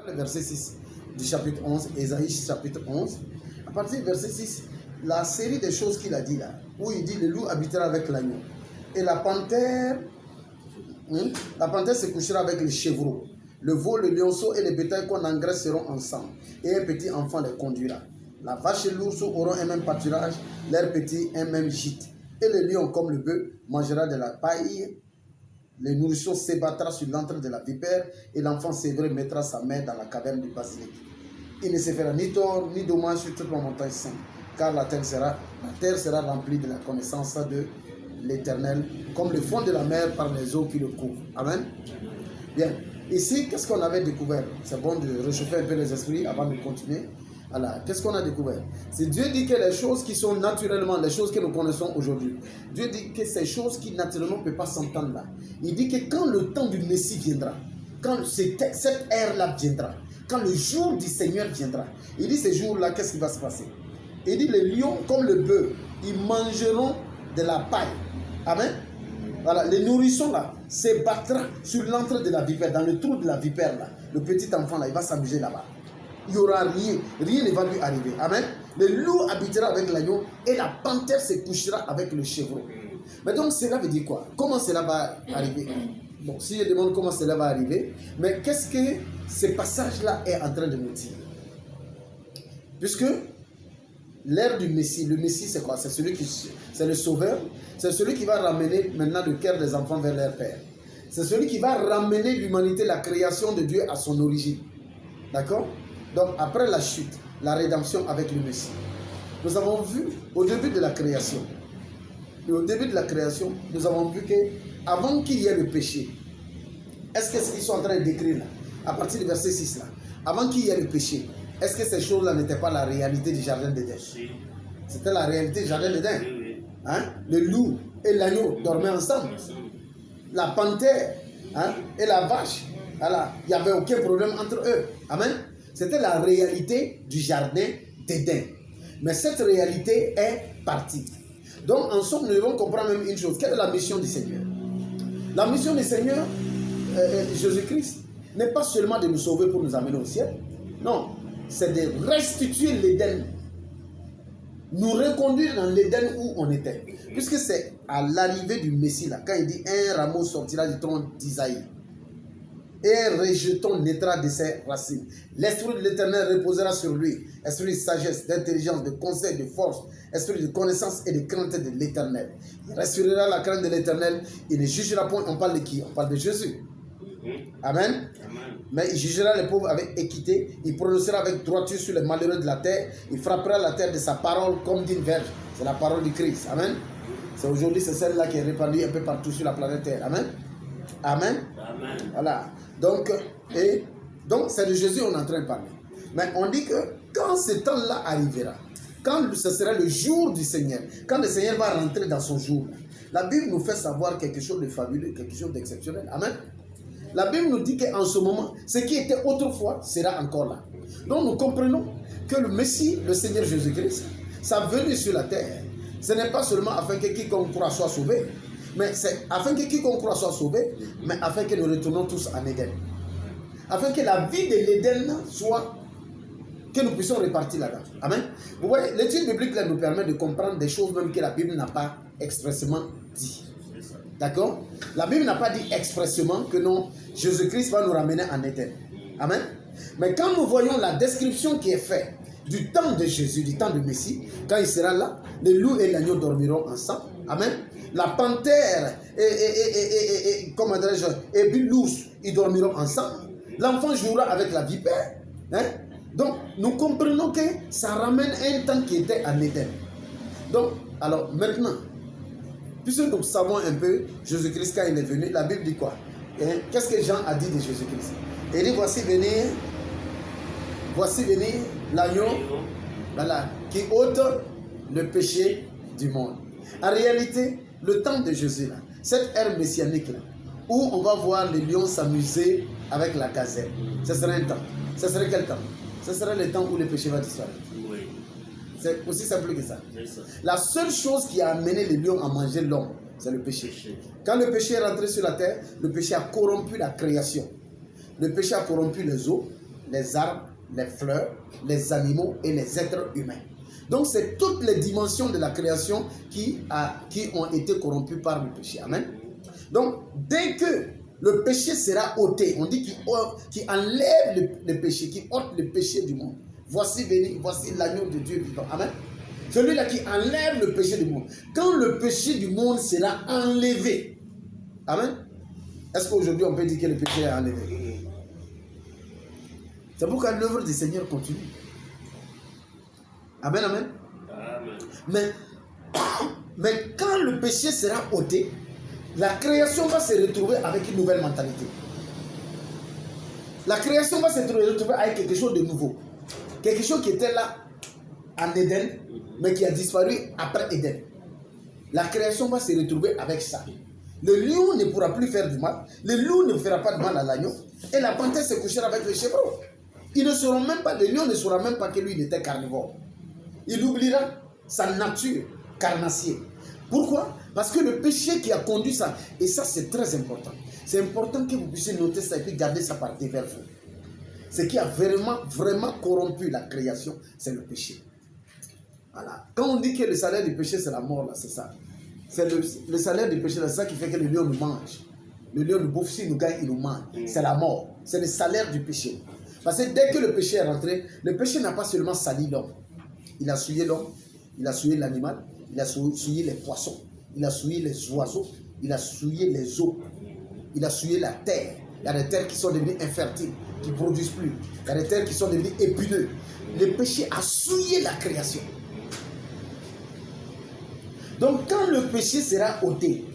Le verset 6 du chapitre 11, Ésaïe chapitre 11. À partir du verset 6, la série des choses qu'il a dit là, où il dit le loup habitera avec l'agneau. Et la panthère se couchera avec les chevreaux. Le veau, le lionceau et les bétails qu'on engraisse seront ensemble. Et un petit enfant les conduira. La vache et l'ours auront un même pâturage, leurs petits un même gîte. Et le lion, comme le bœuf, mangera de la paille. Le nourrisson s'ébattra sur l'antre de la vipère, et l'enfant sévré mettra sa main dans la caverne du basilic. Il ne se fera ni tort ni dommage sur toute la montagne sainte, car la terre sera remplie de la connaissance de l'Éternel, comme le fond de la mer par les eaux qui le couvrent. Amen. Bien. Ici, qu'est-ce qu'on avait découvert? C'est bon de réchauffer un peu les esprits avant de continuer. Alors, qu'est-ce qu'on a découvert? C'est Dieu dit que les choses qui sont naturellement, les choses que nous connaissons aujourd'hui, Dieu dit que ces choses qui naturellement ne peuvent pas s'entendre là. Il dit que quand le temps du Messie viendra, quand cette ère-là viendra, quand le jour du Seigneur viendra, il dit ces jours-là, qu'est-ce qui va se passer? Il dit les lions comme le bœuf, ils mangeront de la paille. Amen. Voilà, les nourrissons là se battra sur l'antre de la vipère, dans le trou de la vipère là. Le petit enfant là, il va s'amuser là-bas. Il n'y aura rien, rien ne va lui arriver. Amen. Le loup habitera avec l'agneau et la panthère se couchera avec le chevreau. Mais donc cela veut dire quoi? Comment cela va arriver? Bon, si je demande comment cela va arriver, mais qu'est-ce que ce passage-là est en train de nous dire? Puisque l'ère du Messie, le Messie c'est quoi? C'est le Sauveur, c'est celui qui va ramener maintenant le cœur des enfants vers leur Père. C'est celui qui va ramener l'humanité, la création de Dieu à son origine. D'accord? Donc après la chute, la rédemption avec le Messie. Nous avons vu au début de la création, nous avons vu qu'avant qu'il y ait le péché, est-ce que ce qu'ils sont en train de décrire là, à partir du verset 6 là, avant qu'il y ait le péché, est-ce que ces choses-là n'étaient pas la réalité du jardin d'Éden? C'était la réalité du jardin d'Éden. Hein? Le loup et l'agneau dormaient ensemble. La panthère et la vache, voilà, il n'y avait aucun problème entre eux. Amen. C'était la réalité du jardin d'Éden. Mais cette réalité est partie. Donc, en somme, nous devons comprendre même une chose. Quelle est la mission du Seigneur? La mission du Seigneur, Jésus-Christ, n'est pas seulement de nous sauver pour nous amener au ciel. Non, c'est de restituer l'Éden. Nous reconduire dans l'Éden où on était. Puisque c'est à l'arrivée du Messie, là, quand il dit un rameau sortira du tronc d'Isaïe. Et un rejeton naîtra de ses racines. L'esprit de l'Éternel reposera sur lui. Esprit de sagesse, d'intelligence, de conseil, de force. Esprit de connaissance et de crainte de l'Éternel. Il respirera la crainte de l'Éternel. Il ne jugera point. On parle de qui? On parle de Jésus. Amen. Mais il jugera les pauvres avec équité. Il prononcera avec droiture sur les malheureux de la terre. Il frappera la terre de sa parole comme d'une verge. C'est la parole du Christ. Amen. C'est aujourd'hui, c'est celle-là qui est répandue un peu partout sur la planète Terre. Amen. Amen. Amen. Voilà. Donc c'est de Jésus qu'on est en train de parler. Mais on dit que quand ce temps-là arrivera, quand ce sera le jour du Seigneur, quand le Seigneur va rentrer dans son jour, la Bible nous fait savoir quelque chose de fabuleux, quelque chose d'exceptionnel. Amen. La Bible nous dit qu'en ce moment, ce qui était autrefois sera encore là. Donc nous comprenons que le Messie, le Seigneur Jésus-Christ, sa venue sur la terre, ce n'est pas seulement afin que quiconque croit soit sauvé, mais c'est afin que quiconque croit soit sauvé, mais afin que nous retournons tous en Éden. Afin que la vie de l'Éden soit, que nous puissions repartir là-dedans. Amen. Vous voyez, l'étude biblique là, nous permet de comprendre des choses même que la Bible n'a pas expressément dit. D'accord? La Bible n'a pas dit expressément que non, Jésus-Christ va nous ramener en Éden. Amen. Mais quand nous voyons la description qui est faite du temps de Jésus, du temps de Messie, quand il sera là, le loup et l'agneau dormiront ensemble. Amen. La panthère comment dirais-je, et puis l'ours, ils dormiront ensemble. L'enfant jouera avec la vipère. Hein? Donc, nous comprenons que ça ramène un temps qui était en Éden. Donc, alors maintenant, puisque nous savons un peu Jésus-Christ quand il est venu, la Bible dit quoi? Hein? Qu'est-ce que Jean a dit de Jésus-Christ? Il dit, voici venir l'agneau, voilà, qui ôte le péché du monde. En réalité, le temps de Jésus, là, cette ère messianique, là, où on va voir les lions s'amuser avec la gazelle, ce serait un temps. Ce serait quel temps? Ce serait le temps où le péché va disparaître. Oui. C'est aussi simple que ça. La seule chose qui a amené les lions à manger l'homme, c'est le péché. Quand le péché est rentré sur la terre, le péché a corrompu la création. Le péché a corrompu les eaux, les arbres, les fleurs, les animaux et les êtres humains. Donc c'est toutes les dimensions de la création qui ont été corrompues par le péché. Amen. Donc dès que le péché sera ôté, on dit qu'il enlève le péché, qui ôte le péché du monde. Voici venu, voici l'agneau de Dieu vivant. Amen. Celui-là qui enlève le péché du monde. Quand le péché du monde sera enlevé, amen. Est-ce qu'aujourd'hui on peut dire que le péché est enlevé? C'est pourquoi l'œuvre du Seigneur continue. Amen, amen. Amen. Mais quand le péché sera ôté, la création va se retrouver avec une nouvelle mentalité. La création va se retrouver avec quelque chose de nouveau. Quelque chose qui était là en Éden, mais qui a disparu après Éden. La création va se retrouver avec ça. Le lion ne pourra plus faire du mal. Le loup ne fera pas de mal à l'agneau. Et la panthère se couchera avec le chevreau. Ils ne sauront même pas, le lion ne saura même pas que lui il était carnivore. Il oubliera sa nature carnassière. Pourquoi? Parce que le péché qui a conduit ça, et ça c'est très important. C'est important que vous puissiez noter ça et puis garder ça par devers vous. Ce qui a vraiment corrompu la création, c'est le péché. Voilà. Quand on dit que le salaire du péché c'est la mort, là, c'est ça. C'est le salaire du péché, c'est ça qui fait que le lion nous mange. Le lion nous bouffe, s'il nous gagne, il nous mange. C'est la mort. C'est le salaire du péché. Parce que dès que le péché est rentré, le péché n'a pas seulement sali l'homme. Il a souillé l'homme, il a souillé l'animal, il a souillé les poissons, il a souillé les oiseaux, il a souillé les eaux, il a souillé la terre. Il y a des terres qui sont devenues infertiles, qui ne produisent plus. Il y a des terres qui sont devenues épineuses. Le péché a souillé la création. Donc quand le péché sera ôté,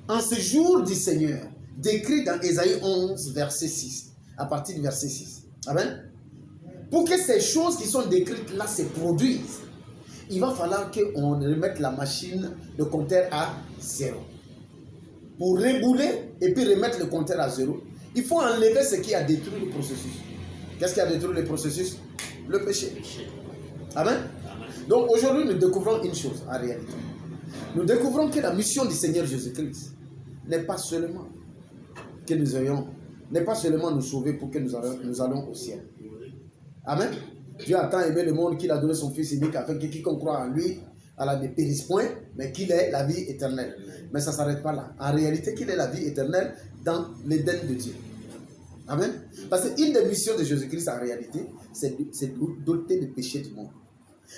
en ce jour du Seigneur, décrit dans Ésaïe 11, verset 6, à partir du verset 6. Amen. Pour que ces choses qui sont décrites là se produisent, il va falloir qu'on remette la machine, le compteur à 0. Pour rebouler et puis remettre le compteur à 0, il faut enlever ce qui a détruit le processus. Qu'est-ce qui a détruit le processus? Le péché. Amen. Donc aujourd'hui, nous découvrons une chose en réalité. Nous découvrons que la mission du Seigneur Jésus-Christ n'est pas seulement que nous ayons, n'est pas seulement nous sauver pour que nous allons au ciel. Amen. Dieu a tant aimé le monde qu'il a donné son Fils unique afin que quiconque croit en lui ne périsse point, mais qu'il ait la vie éternelle. Mais ça ne s'arrête pas là. En réalité, qu'il ait la vie éternelle dans l'Éden de Dieu. Amen. Parce qu'une des missions de Jésus-Christ en réalité, c'est d'ôter le péché du monde.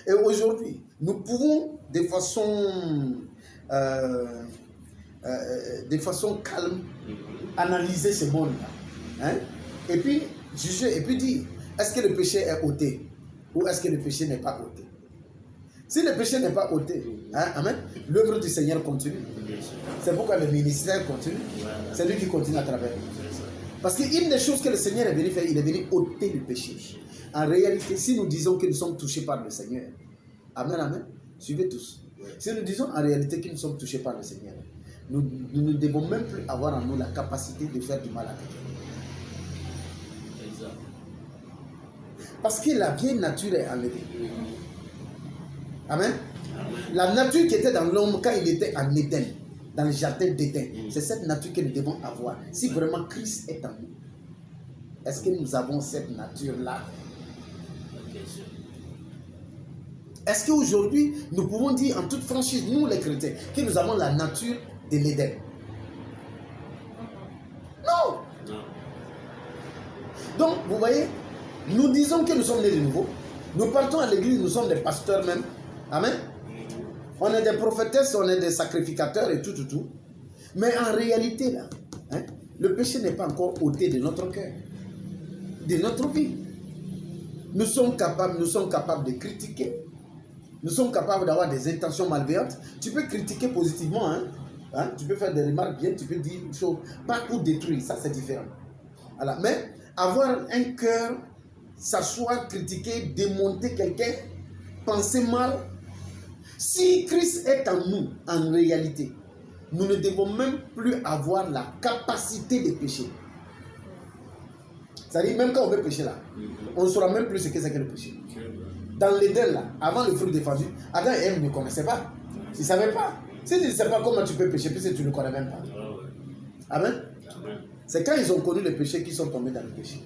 Et aujourd'hui, nous pouvons de façon calme analyser ce monde-là. Hein? Et puis juger, et puis dire, est-ce que le péché est ôté ou est-ce que le péché n'est pas ôté? Si le péché n'est pas ôté, hein, amen, l'œuvre du Seigneur continue. C'est pourquoi le ministère continue. C'est lui qui continue à travers nous. Parce qu'une des choses que le Seigneur est venu faire, il est venu ôter le péché. En réalité, si nous disons que nous sommes touchés par le Seigneur, amen, amen, suivez tous. Si nous disons en réalité que nous sommes touchés par le Seigneur, nous ne devons même plus avoir en nous la capacité de faire du mal à quelqu'un. Parce que la vieille nature est enlevée. Amen. La nature qui était dans l'homme quand il était en Éden, dans le jardin d'Éden, c'est cette nature que nous devons avoir. Si vraiment Christ est en nous, est-ce que nous avons cette nature-là? Est-ce qu'aujourd'hui, nous pouvons dire en toute franchise, nous les chrétiens, que nous avons la nature de l'Éden? Non. Donc, vous voyez, nous disons que nous sommes nés de nouveau. Nous partons à l'église, nous sommes des pasteurs même. Amen. On est des prophétesses, on est des sacrificateurs et tout. Mais en réalité, là, hein, le péché n'est pas encore ôté de notre cœur, de notre vie. Nous sommes capables de critiquer. Nous sommes capables d'avoir des intentions malveillantes. Tu peux critiquer positivement, hein? Tu peux faire des remarques bien, tu peux dire une chose, pas pour détruire, ça c'est différent. Voilà. Mais avoir un cœur, s'asseoir, critiquer, démonter quelqu'un, penser mal. Si Christ est en nous, en réalité, nous ne devons même plus avoir la capacité de pécher. C'est-à-dire, même quand on veut pécher là, on ne saura même plus ce que c'est que le péché. Dans l'Éden là, avant le fruit défendu, Adam et Ève ne connaissaient pas. Ils ne savaient pas. Si tu ne sais pas comment tu peux pécher, puisque tu ne connais même pas. Amen. C'est quand ils ont connu le péché qu'ils sont tombés dans le péché.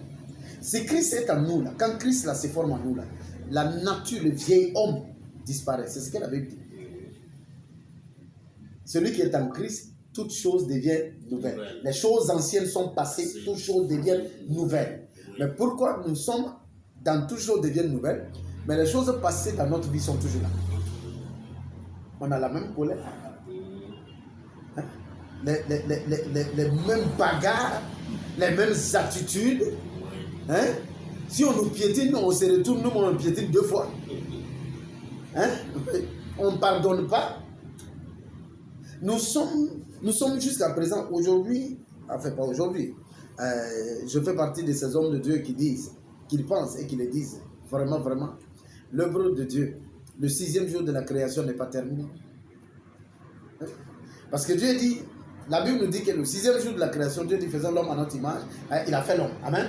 Si Christ est en nous, là, quand Christ là, se forme en nous, là, la nature, le vieil homme disparaît. C'est ce qu'elle avait dit. Celui qui est en Christ, toutes choses deviennent nouvelles. Les choses anciennes sont passées, toutes choses deviennent nouvelles. Mais pourquoi nous sommes dans toutes choses deviennent nouvelles, mais les choses passées dans notre vie sont toujours là? On a la même colère, hein? les mêmes bagarres, les mêmes attitudes. Hein? Si on nous piétine, on se retourne, nous on piétine 2 fois. Hein? On ne pardonne pas. Nous sommes jusqu'à présent, aujourd'hui, enfin pas aujourd'hui, je fais partie de ces hommes de Dieu qui disent, qu'ils pensent et qui le disent, vraiment, vraiment, l'œuvre de Dieu, le 6e jour de la création n'est pas terminé. Hein? Parce que Dieu dit, la Bible nous dit que le 6e jour de la création, Dieu dit, faisons l'homme à notre image, hein, il a fait l'homme. Amen.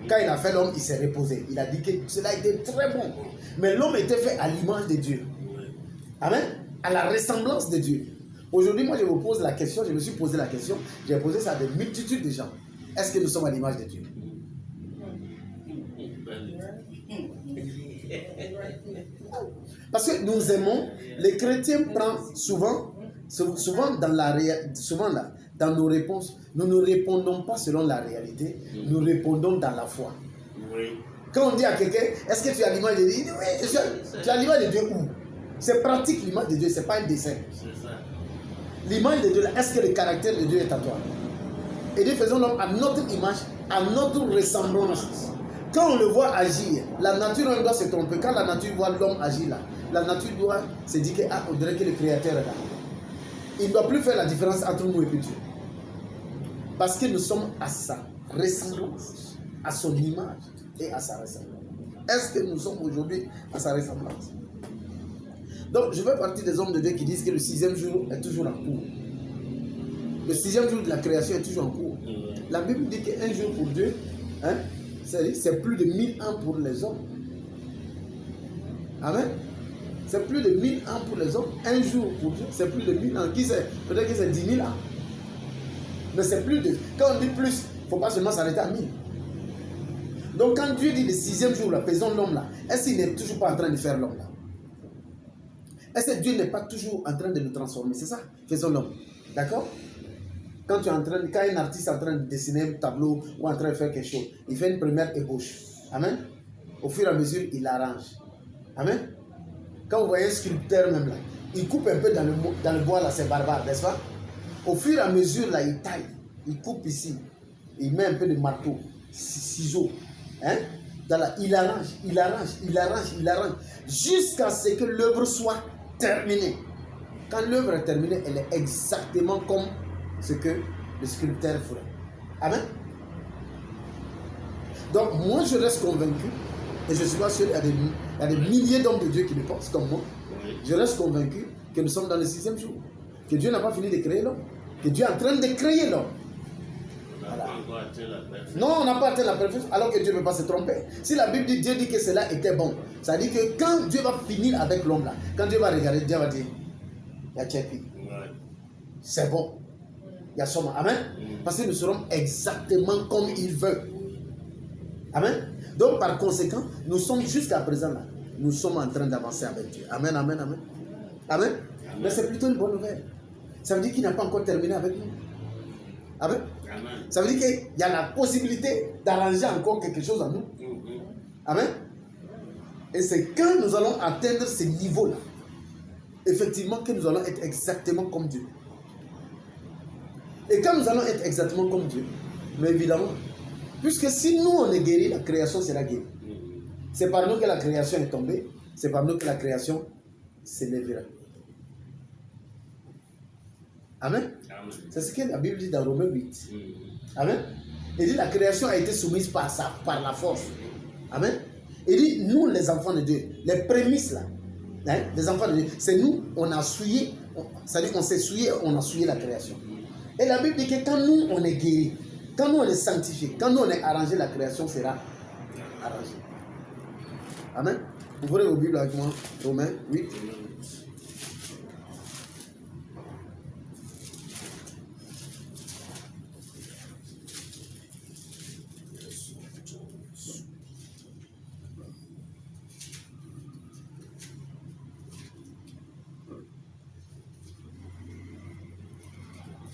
Quand il a fait l'homme, il s'est reposé. Il a dit que cela était très bon. Mais l'homme était fait à l'image de Dieu. Amen. À la ressemblance de Dieu. Aujourd'hui, moi, je me pose la question, je me suis posé la question, j'ai posé ça à des multitudes de gens. Est-ce que nous sommes à l'image de Dieu? Parce que nous aimons, les chrétiens prennent souvent dans nos réponses, nous ne répondons pas selon la réalité, nous répondons dans la foi. Oui. Quand on dit à quelqu'un, est-ce que tu as l'image de Dieu? Il dit, oui, tu as l'image de Dieu où? C'est pratique l'image de Dieu, ce n'est pas un dessin. L'image de Dieu, est-ce que le caractère de Dieu est à toi? Et Dieu faisons l'homme à notre image, à notre ressemblance. Quand on le voit agir, la nature on doit se tromper. Quand la nature voit l'homme agir là, la nature doit se dire que, on dirait que le Créateur est là. Il ne doit plus faire la différence entre nous et puis Dieu. Parce que nous sommes à sa ressemblance, à son image et à sa ressemblance. Est-ce que nous sommes aujourd'hui à sa ressemblance? Donc, je fais partie des hommes de Dieu qui disent que le 6e jour est toujours en cours. Le 6e jour de la création est toujours en cours. La Bible dit qu'un jour pour Dieu, hein, c'est plus de 1000 ans pour les hommes. Amen. C'est plus de 1000 ans pour les hommes. Un jour pour Dieu, c'est plus de 1000 ans. Qui sait? Peut-être que c'est 10 000 ans. Mais c'est plus de... Quand on dit plus, il ne faut pas seulement s'arrêter à 1000. Donc quand Dieu dit le 6e jour, là, faisons l'homme là, est-ce qu'il n'est toujours pas en train de faire l'homme là? Est-ce que Dieu n'est pas toujours en train de nous transformer? C'est ça, faisons l'homme. D'accord? Quand un artiste est en train de dessiner un tableau ou en train de faire quelque chose, il fait une première ébauche. Amen. Au fur et à mesure, il arrange. Amen. Quand vous voyez un sculpteur même là, il coupe un peu dans le bois là, c'est barbare, n'est-ce pas? Au fur et à mesure là, il taille, il coupe ici, il met un peu de marteau, ciseaux. Hein? Il arrange, jusqu'à ce que l'œuvre soit terminée. Quand l'œuvre est terminée, elle est exactement comme ce que le sculpteur ferait. Amen. Donc moi je reste convaincu, et je suis pas sûr, il y a des milliers d'hommes de Dieu qui le pensent comme moi. Je reste convaincu que nous sommes dans le 6e jour. Que Dieu n'a pas fini de créer l'homme. Que Dieu est en train de créer l'homme. Voilà. Non, on n'a pas atteint la perfection, alors que Dieu ne peut pas se tromper. Si la Bible dit, Dieu dit que cela était bon, ça dit que quand Dieu va finir avec l'homme là, quand Dieu va regarder, Dieu va dire, il y a Tchepi. C'est bon. Il y a Soma. Amen. Parce que nous serons exactement comme il veut. Amen. Donc par conséquent, nous sommes jusqu'à présent là. Nous sommes en train d'avancer avec Dieu. Amen, amen, amen. Amen. Mais c'est plutôt une bonne nouvelle. Ça veut dire qu'il n'a pas encore terminé avec nous. Amen. Amen. Ça veut dire qu'il y a la possibilité d'arranger encore quelque chose en nous. Amen. Et c'est quand nous allons atteindre ce niveau-là, effectivement, que nous allons être exactement comme Dieu. Et quand nous allons être exactement comme Dieu, mais évidemment, puisque si nous on est guéris, la création sera guérie. C'est par nous que la création est tombée, c'est par nous que la création s'élèvera. Amen. C'est ce que la Bible dit dans Romains 8. Amen. Il dit la création a été soumise par la force. Amen. Il dit nous les enfants de Dieu, les prémices là, hein, les enfants de Dieu, c'est nous, on a souillé, c'est-à-dire qu'on s'est souillé, on a souillé la création. Et la Bible dit que quand nous on est guéris, quand nous on est sanctifié, quand nous on est arrangé, la création sera arrangée. Amen. Ouvrez vos Bibles avec moi, Romains 8.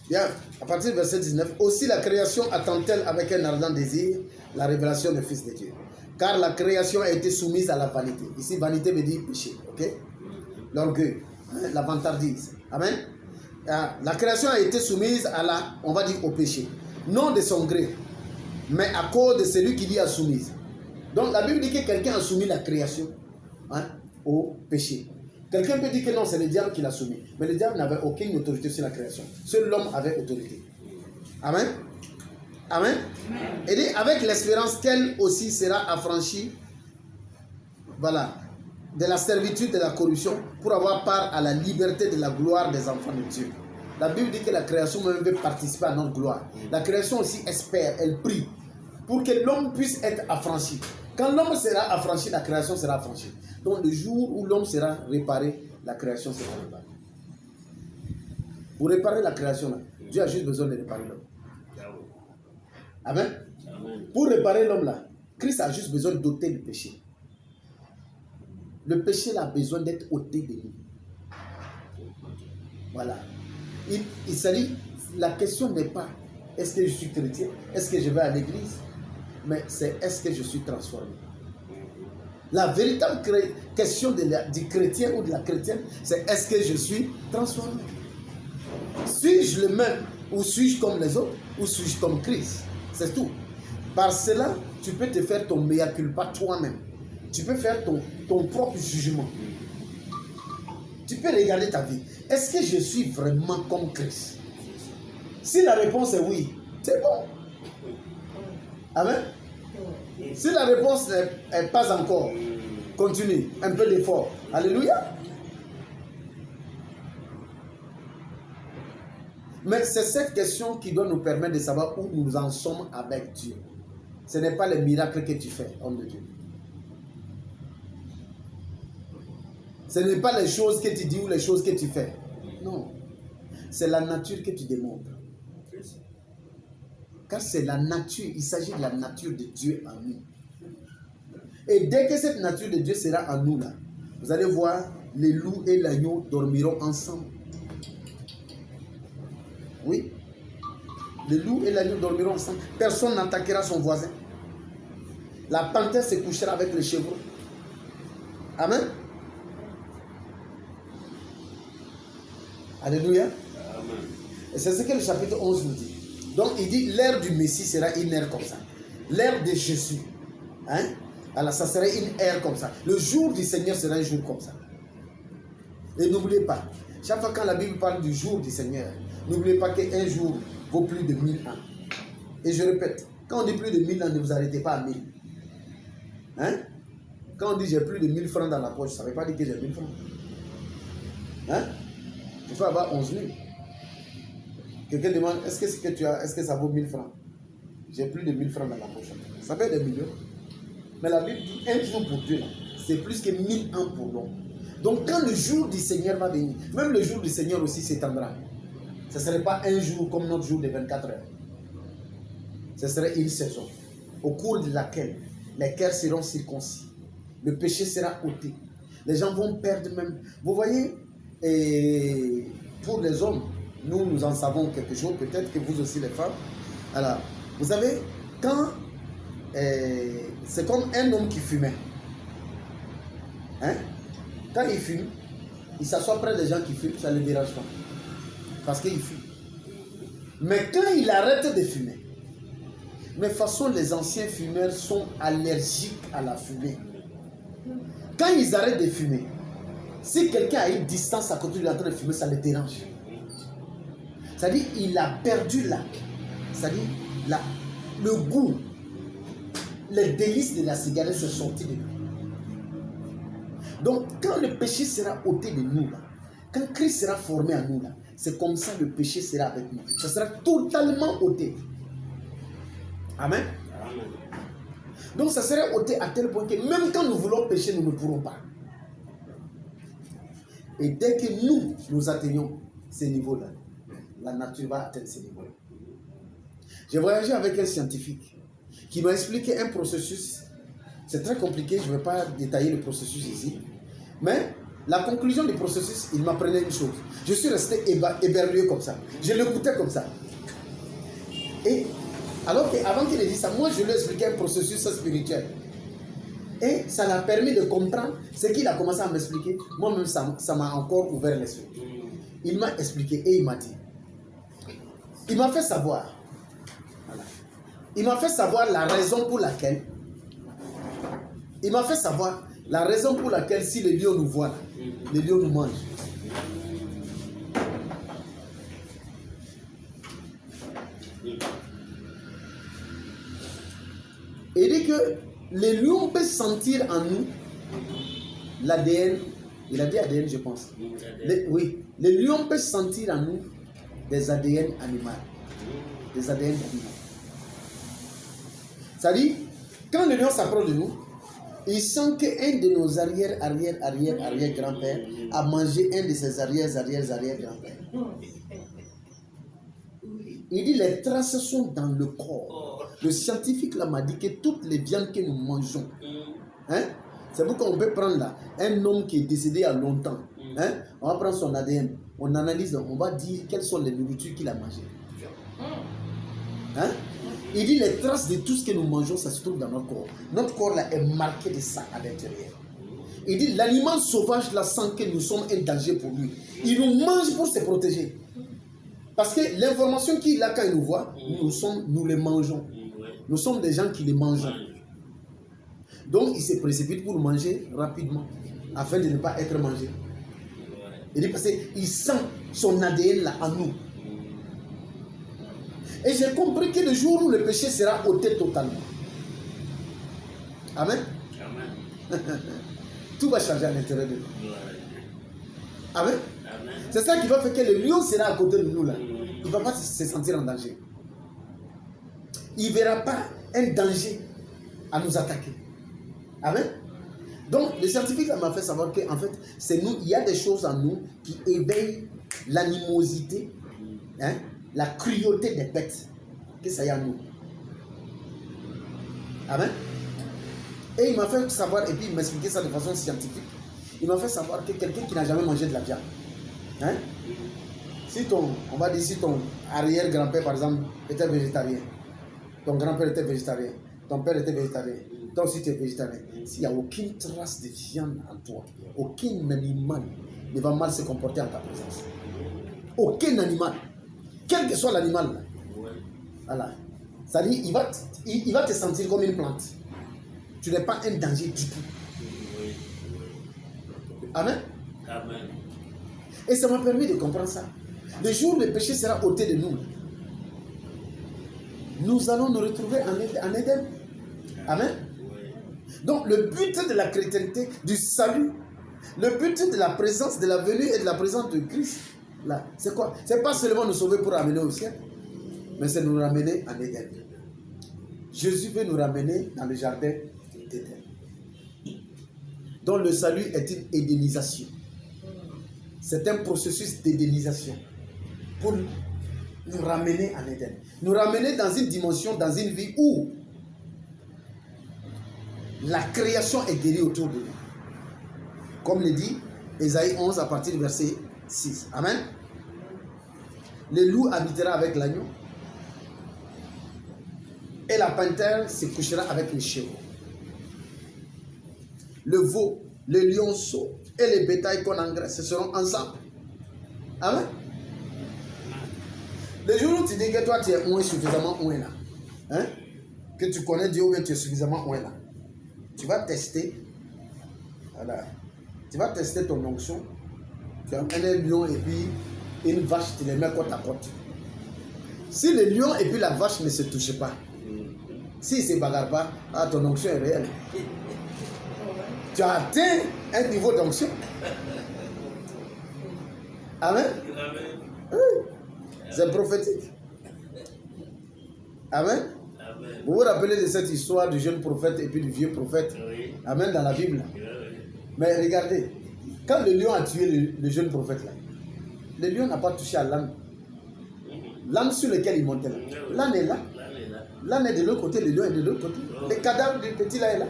Bien, à partir du verset 19, aussi la création attend-elle avec un ardent désir la révélation du Fils de Dieu. Car la création a été soumise à la vanité. Ici, vanité veut dire péché, ok? L'orgueil, hein, la vantardise. Amen. La création a été soumise à la, on va dire, au péché. Non de son gré, mais à cause de celui qui l'y a soumise. Donc la Bible dit que quelqu'un a soumis la création, hein, au péché. Quelqu'un peut dire que non, c'est le diable qui l'a soumis. Mais le diable n'avait aucune autorité sur la création. Seul l'homme avait autorité. Amen. Amen. Et dit, avec l'espérance qu'elle aussi sera affranchie, voilà, de la servitude de la corruption, pour avoir part à la liberté de la gloire des enfants de Dieu. La Bible dit que la création même veut participer à notre gloire. La création aussi espère, elle prie, pour que l'homme puisse être affranchi. Quand l'homme sera affranchi, la création sera affranchie. Donc le jour où l'homme sera réparé, la création sera réparée. Pour réparer la création, là, Dieu a juste besoin de réparer l'homme. Amen. Pour réparer l'homme là, Christ a juste besoin d'ôter le péché. Le péché là, a besoin d'être ôté de nous. Voilà. Il s'agit, la question n'est pas est-ce que je suis chrétien, est-ce que je vais à l'église, mais c'est est-ce que je suis transformé. La véritable question du chrétien ou de la chrétienne, c'est est-ce que je suis transformé. Suis-je le même, ou suis-je comme les autres, ou suis-je comme Christ? C'est tout. Par cela, tu peux te faire ton mea culpa toi-même. Tu peux faire ton propre jugement. Tu peux regarder ta vie. Est-ce que je suis vraiment comme Christ? Si la réponse est oui, c'est bon. Amen. Si la réponse n'est pas encore, continue. Un peu d'effort. Alléluia. Mais c'est cette question qui doit nous permettre de savoir où nous en sommes avec Dieu. Ce n'est pas les miracles que tu fais, homme de Dieu. Ce n'est pas les choses que tu dis ou les choses que tu fais. Non. C'est la nature que tu démontres. Car c'est la nature, il s'agit de la nature de Dieu en nous. Et dès que cette nature de Dieu sera en nous, là, vous allez voir, les loups et l'agneau dormiront ensemble. Oui. Les loups et l'agneau dormiront ensemble. Personne n'attaquera son voisin. La panthère se couchera avec le chevreau. Amen. Alléluia. Amen. Et c'est ce que le chapitre 11 nous dit. Donc il dit, l'ère du Messie sera une ère comme ça. L'ère de Jésus. Hein? Alors ça sera une ère comme ça. Le jour du Seigneur sera un jour comme ça. Et n'oubliez pas, chaque fois quand la Bible parle du jour du Seigneur, n'oubliez pas qu'un jour vaut plus de 1000 ans. Et je répète, quand on dit plus de 1000 ans, ne vous arrêtez pas à 1000. Hein? Quand on dit j'ai plus de 1000 francs dans la poche, ça ne veut pas dire que j'ai 1000 francs. Hein? Tu peux avoir 11 000. Quelqu'un demande, est-ce que ce que tu as, est-ce que ça vaut 1000 francs? J'ai plus de 1000 francs dans la poche. Ça fait des millions. Mais la Bible dit, un jour pour Dieu, c'est plus que 1000 ans pour l'homme. Donc quand le jour du Seigneur va venir, même le jour du Seigneur aussi s'étendra. Ce ne serait pas un jour comme notre jour de 24 heures. Ce serait une saison, au cours de laquelle les cœurs seront circoncis. Le péché sera ôté. Les gens vont perdre même. Vous voyez, et pour les hommes, nous en savons quelque chose, peut-être que vous aussi les femmes. Alors, vous savez, quand c'est comme un homme qui fumait. Hein? Quand il fume, il s'assoit près des gens qui fument, ça ne le dérange pas. Parce qu'il fume. Mais quand il arrête de fumer, mais de toute façon, les anciens fumeurs sont allergiques à la fumée. Quand ils arrêtent de fumer, si quelqu'un a une distance à côté de lui en train de fumer, ça le dérange. C'est-à-dire il a perdu le goût, les délices de la cigarette sont sortis de lui. Donc quand le péché sera ôté de nous, là, quand Christ sera formé en nous, c'est comme ça le péché sera avec nous. Ça sera totalement ôté. Amen. Amen. Donc ça serait ôté à tel point que même quand nous voulons pécher, nous ne pourrons pas. Et dès que nous atteignons ces niveaux-là, la nature va atteindre ces niveaux-là. J'ai voyagé avec un scientifique qui m'a expliqué un processus. C'est très compliqué, je ne vais pas détailler le processus ici. Mais La conclusion du processus, il m'apprenait une chose. Je suis resté éberlué comme ça. Je l'écoutais comme ça. Et alors qu'avant qu'il ait dit ça, moi je lui expliquais un processus spirituel. Et ça l'a permis de comprendre ce qu'il a commencé à m'expliquer. Moi-même, ça m'a encore ouvert l'esprit. Il m'a expliqué et il m'a dit. Il m'a fait savoir. Voilà. Il m'a fait savoir la raison pour laquelle. Il m'a fait savoir la raison pour laquelle si les lions nous voient, les lions nous mangent. Il dit que les lions peuvent sentir en nous l'ADN. Il a dit ADN, je pense. Oui, les lions peuvent sentir en nous des ADN animaux. Des ADN animaux. C'est-à-dire, quand le lion s'approche de nous, il sent qu'un de nos arrière-grands-pères a mangé un de ses arrière-grands-pères. Il dit les traces sont dans le corps. Le scientifique là m'a dit que toutes les viandes que nous mangeons, hein, c'est pourquoi on peut prendre là un homme qui est décédé il y a longtemps, hein, on va prendre son ADN, on analyse, on va dire quelles sont les nourritures qu'il a mangées. Hein? Il dit les traces de tout ce que nous mangeons, ça se trouve dans notre corps. Notre corps là est marqué de ça à l'intérieur. Il dit l'animal sauvage là sent que nous sommes un danger pour lui. Il nous mange pour se protéger. Parce que l'information qu'il a quand il nous voit, nous les mangeons. Nous sommes des gens qui les mangeons. Donc il se précipite pour nous manger rapidement, afin de ne pas être mangé. Il dit parce qu'il sent son ADN là en nous. Et j'ai compris que le jour où le péché sera ôté totalement. Amen. Amen. Tout va changer à l'intérieur de nous. Amen. C'est ça qui va faire que le lion sera à côté de nous là. Il ne va pas se sentir en danger. Il ne verra pas un danger à nous attaquer. Amen. Donc, le scientifique m'a fait savoir qu'en fait, c'est nous, il y a des choses en nous qui éveillent l'animosité, hein, la cruauté des bêtes. Que ça y a en nous. Amen. Et il m'a fait savoir, et puis il m'a expliqué ça de façon scientifique. Il m'a fait savoir que quelqu'un qui n'a jamais mangé de la viande, hein, on va dire si ton arrière-grand-père, par exemple, était végétarien, ton grand-père était végétarien, ton père était végétarien, toi aussi tu es végétarien, s'il n'y a aucune trace de viande en toi, aucun animal ne va mal se comporter en ta présence. Aucun animal, quel que soit l'animal, voilà. C'est-à-dire, il va te sentir comme une plante. Tu n'es pas un danger du tout. Amen. Amen. Et ça m'a permis de comprendre ça. Le jour où le péché sera ôté de nous, nous allons nous retrouver en Éden. Amen. Donc le but de la chrétienté, du salut, le but de la présence, de la venue et de la présence de Christ, là, c'est quoi? C'est pas seulement nous sauver pour amener au ciel, mais c'est nous ramener en Éden. Jésus veut nous ramener dans le jardin d'Éden. Donc le salut est une édénisation. C'est un processus d'édénisation pour nous ramener en Éden. Nous ramener dans une dimension, dans une vie où la création est guérie autour de nous. Comme le dit Ésaïe 11 à partir du verset 6. Amen. Le loup habitera avec l'agneau et la panthère se couchera avec les chevaux. Le veau, le lionceau et les bétails qu'on engraisse seront ensemble. Amen. Le jour où tu dis que toi tu es suffisamment ouin là, hein? Que tu connais Dieu ou que tu es suffisamment ouin là, tu vas tester, voilà, tu vas tester ton onction. Tu as un lion et puis une vache, tu les mets côte à côte. Si le lion et puis la vache ne se touchent pas, s'ils ne se bagarrent pas, ton onction est réelle. Tu as atteint un niveau d'onction. Amen. Oui. C'est prophétique. Amen. Vous vous rappelez de cette histoire du jeune prophète et puis du vieux prophète? Oui. Amen, dans la Bible. Oui. Mais regardez, quand le lion a tué le jeune prophète là, le lion n'a pas touché à l'âne. L'âne sur lequel il montait là. L'âne est là. L'âne est de l'autre côté, le lion est de l'autre côté. Le cadavre du petit là est là.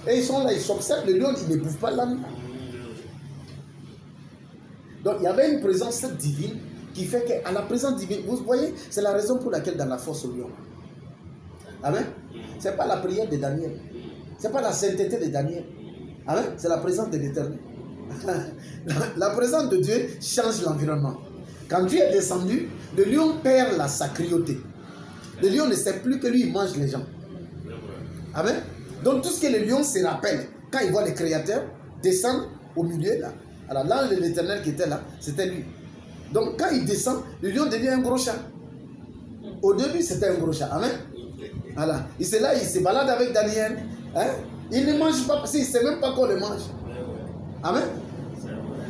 Et ils sont là, ils s'observent, le lion il ne bouffe pas l'âne. Donc il y avait une présence divine qui fait qu'à la présence divine, vous voyez, c'est la raison pour laquelle dans la fosse au lion. Amen. Ce n'est pas la prière de Daniel. Ce n'est pas la sainteté de Daniel. Amen. C'est la présence de l'Éternel. La présence de Dieu change l'environnement. Quand Dieu est descendu, le lion perd la sacralité. Le lion ne sait plus que lui, il mange les gens. Amen. Donc tout ce que le lion se rappelle, quand il voit le Créateur descendre au milieu, là, alors là, l'Éternel qui était là, c'était lui. Donc quand il descend, le lion devient un gros chat. Au début, c'était un gros chat. Amen. Voilà. Il se balade avec Daniel. Hein? Il ne mange pas parce qu'il ne sait même pas qu'on le mange. Amen.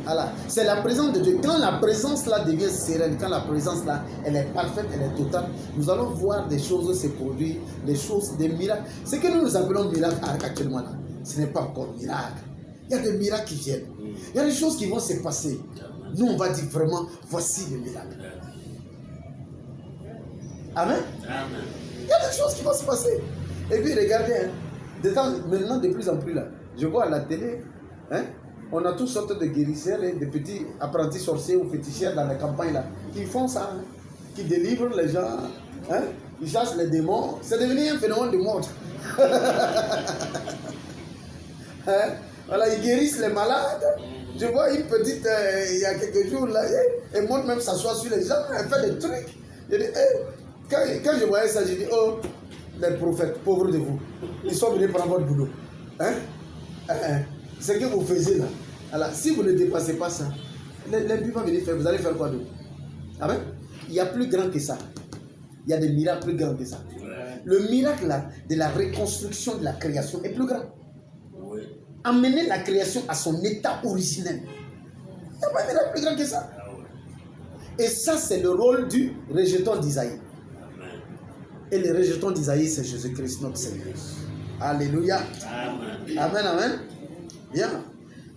Voilà. C'est la présence de Dieu. Quand la présence là devient sereine, quand la présence là, elle est parfaite, elle est totale, nous allons voir des choses se produire, des choses, des miracles. Ce que nous appelons miracle actuellement là, ce n'est pas encore miracle. Il y a des miracles qui viennent. Il y a des choses qui vont se passer. Nous, on va dire vraiment, voici le miracle. Amen. Amen. Il y a des choses qui vont se passer. Et puis regardez, hein, maintenant de plus en plus là, je vois à la télé, hein, on a toutes sortes de guérisseurs et de petits apprentis sorciers ou féticheurs dans les campagnes là, qui font ça, hein, qui délivrent les gens, hein, ils chassent les démons. C'est devenu un phénomène de mode. Hein, voilà, ils guérissent les malades. Je vois une petite, il y a quelques jours là, elle monte même s'asseoir sur les gens, elle fait des trucs. Je dis, quand je voyais ça, je dis, oh, les prophètes, pauvres de vous, ils sont venus prendre votre boulot. Hein? Ce que vous faisiez là. Alors, si vous ne dépassez pas ça, les vont venir faire, vous allez faire quoi d'autre? Amen? Il y a plus grand que ça. Il y a des miracles plus grands que ça. Le miracle là, de la reconstruction de la création est plus grand. Amener la création à son état originel. Il n'y a pas de miracle plus grand que ça. Et ça, c'est le rôle du rejeton d'Isaïe. Et le rejeton d'Isaïe, c'est Jésus-Christ, notre Seigneur. Alléluia. Amen. Amen, amen. Bien.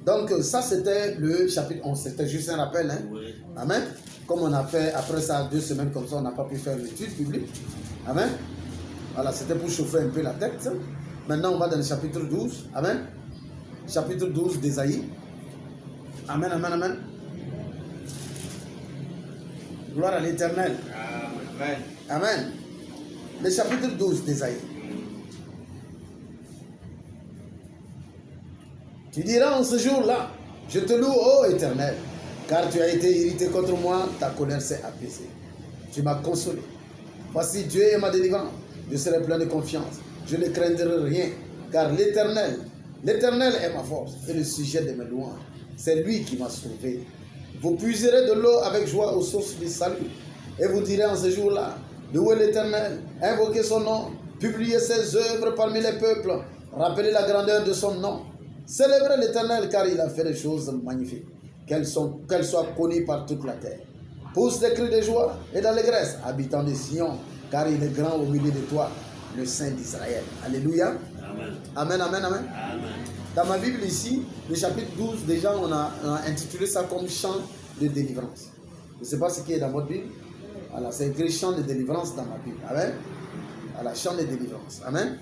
Donc, ça, c'était le chapitre 11. C'était juste un rappel. Hein? Oui. Amen. Comme on a fait, après ça, 2 semaines comme ça, on n'a pas pu faire l'étude publique. Amen. Voilà, c'était pour chauffer un peu la tête. Maintenant, on va dans le chapitre 12. Amen. Chapitre 12 d'Isaïe. Amen, amen, amen. Gloire à l'Éternel. Amen. Amen. Le chapitre 12 d'Isaïe. Tu diras en ce jour-là, je te loue, ô Éternel, car tu as été irrité contre moi, ta colère s'est apaisée. Tu m'as consolé. Voici Dieu est ma délivrance. Je serai plein de confiance. Je ne craindrai rien, car l'Éternel est ma force et le sujet de mes louanges. C'est lui qui m'a sauvé. Vous puiserez de l'eau avec joie aux sources du salut. Et vous direz en ce jour-là, louez l'Éternel, invoquez son nom, publiez ses œuvres parmi les peuples, rappelez la grandeur de son nom. Célébrez l'Éternel car il a fait des choses magnifiques, qu'elles soient connues par toute la terre. Pousse des cris de joie et d'allégresse, habitant de Sion, car il est grand au milieu de toi, le Saint d'Israël. Alléluia. Amen. Amen, amen, amen. Amen. Dans ma Bible ici, le chapitre 12, déjà on a intitulé ça comme chant de délivrance. Je ne sais pas ce qui est dans votre Bible. Voilà, c'est écrit chant de délivrance dans ma Bible. Amen. Voilà, chant de délivrance. Amen.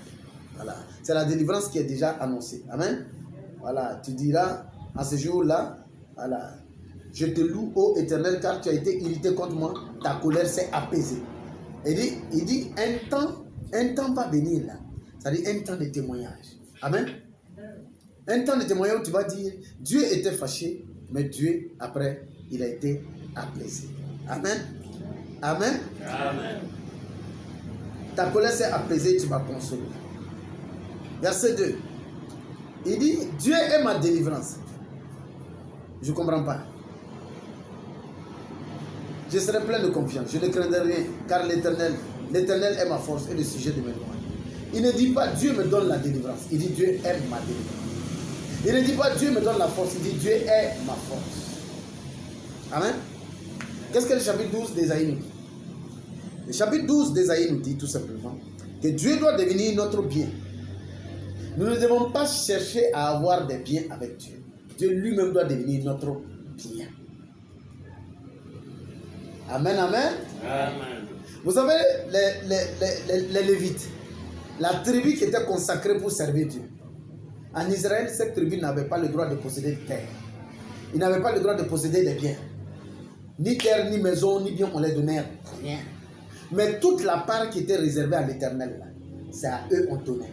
Voilà, c'est la délivrance qui est déjà annoncée. Amen. Voilà, tu diras à ce jour-là, voilà, je te loue, ô Éternel, car tu as été irrité contre moi, ta colère s'est apaisée. Il dit un temps va venir là. C'est-à-dire un temps de témoignage. Amen. Un temps de témoignage où tu vas dire, Dieu était fâché, mais Dieu, après, il a été apaisé. Amen. Amen. Amen. Ta colère s'est apaisée, tu m'as consolé. Verset 2. Il dit, Dieu est ma délivrance. Je ne comprends pas. Je serai plein de confiance, je ne craindrai rien, car l'Éternel est ma force et le sujet de mes louanges. Il ne dit pas Dieu me donne la délivrance, il dit Dieu est ma délivrance. Il ne dit pas Dieu me donne la force, il dit Dieu est ma force. Amen. Qu'est-ce que le chapitre 12 d'Ésaïe nous dit? Le chapitre 12 d'Ésaïe nous dit tout simplement que Dieu doit devenir notre bien. Nous ne devons pas chercher à avoir des biens avec Dieu. Dieu lui-même doit devenir notre bien. Amen, amen. Amen. Vous savez, les Lévites, la tribu qui était consacrée pour servir Dieu. En Israël, cette tribu n'avait pas le droit de posséder de terre. Ils n'avaient pas le droit de posséder des biens. Ni terre, ni maison, ni bien on les donnait. Rien. Mais toute la part qui était réservée à l'Éternel, c'est à eux on donnait.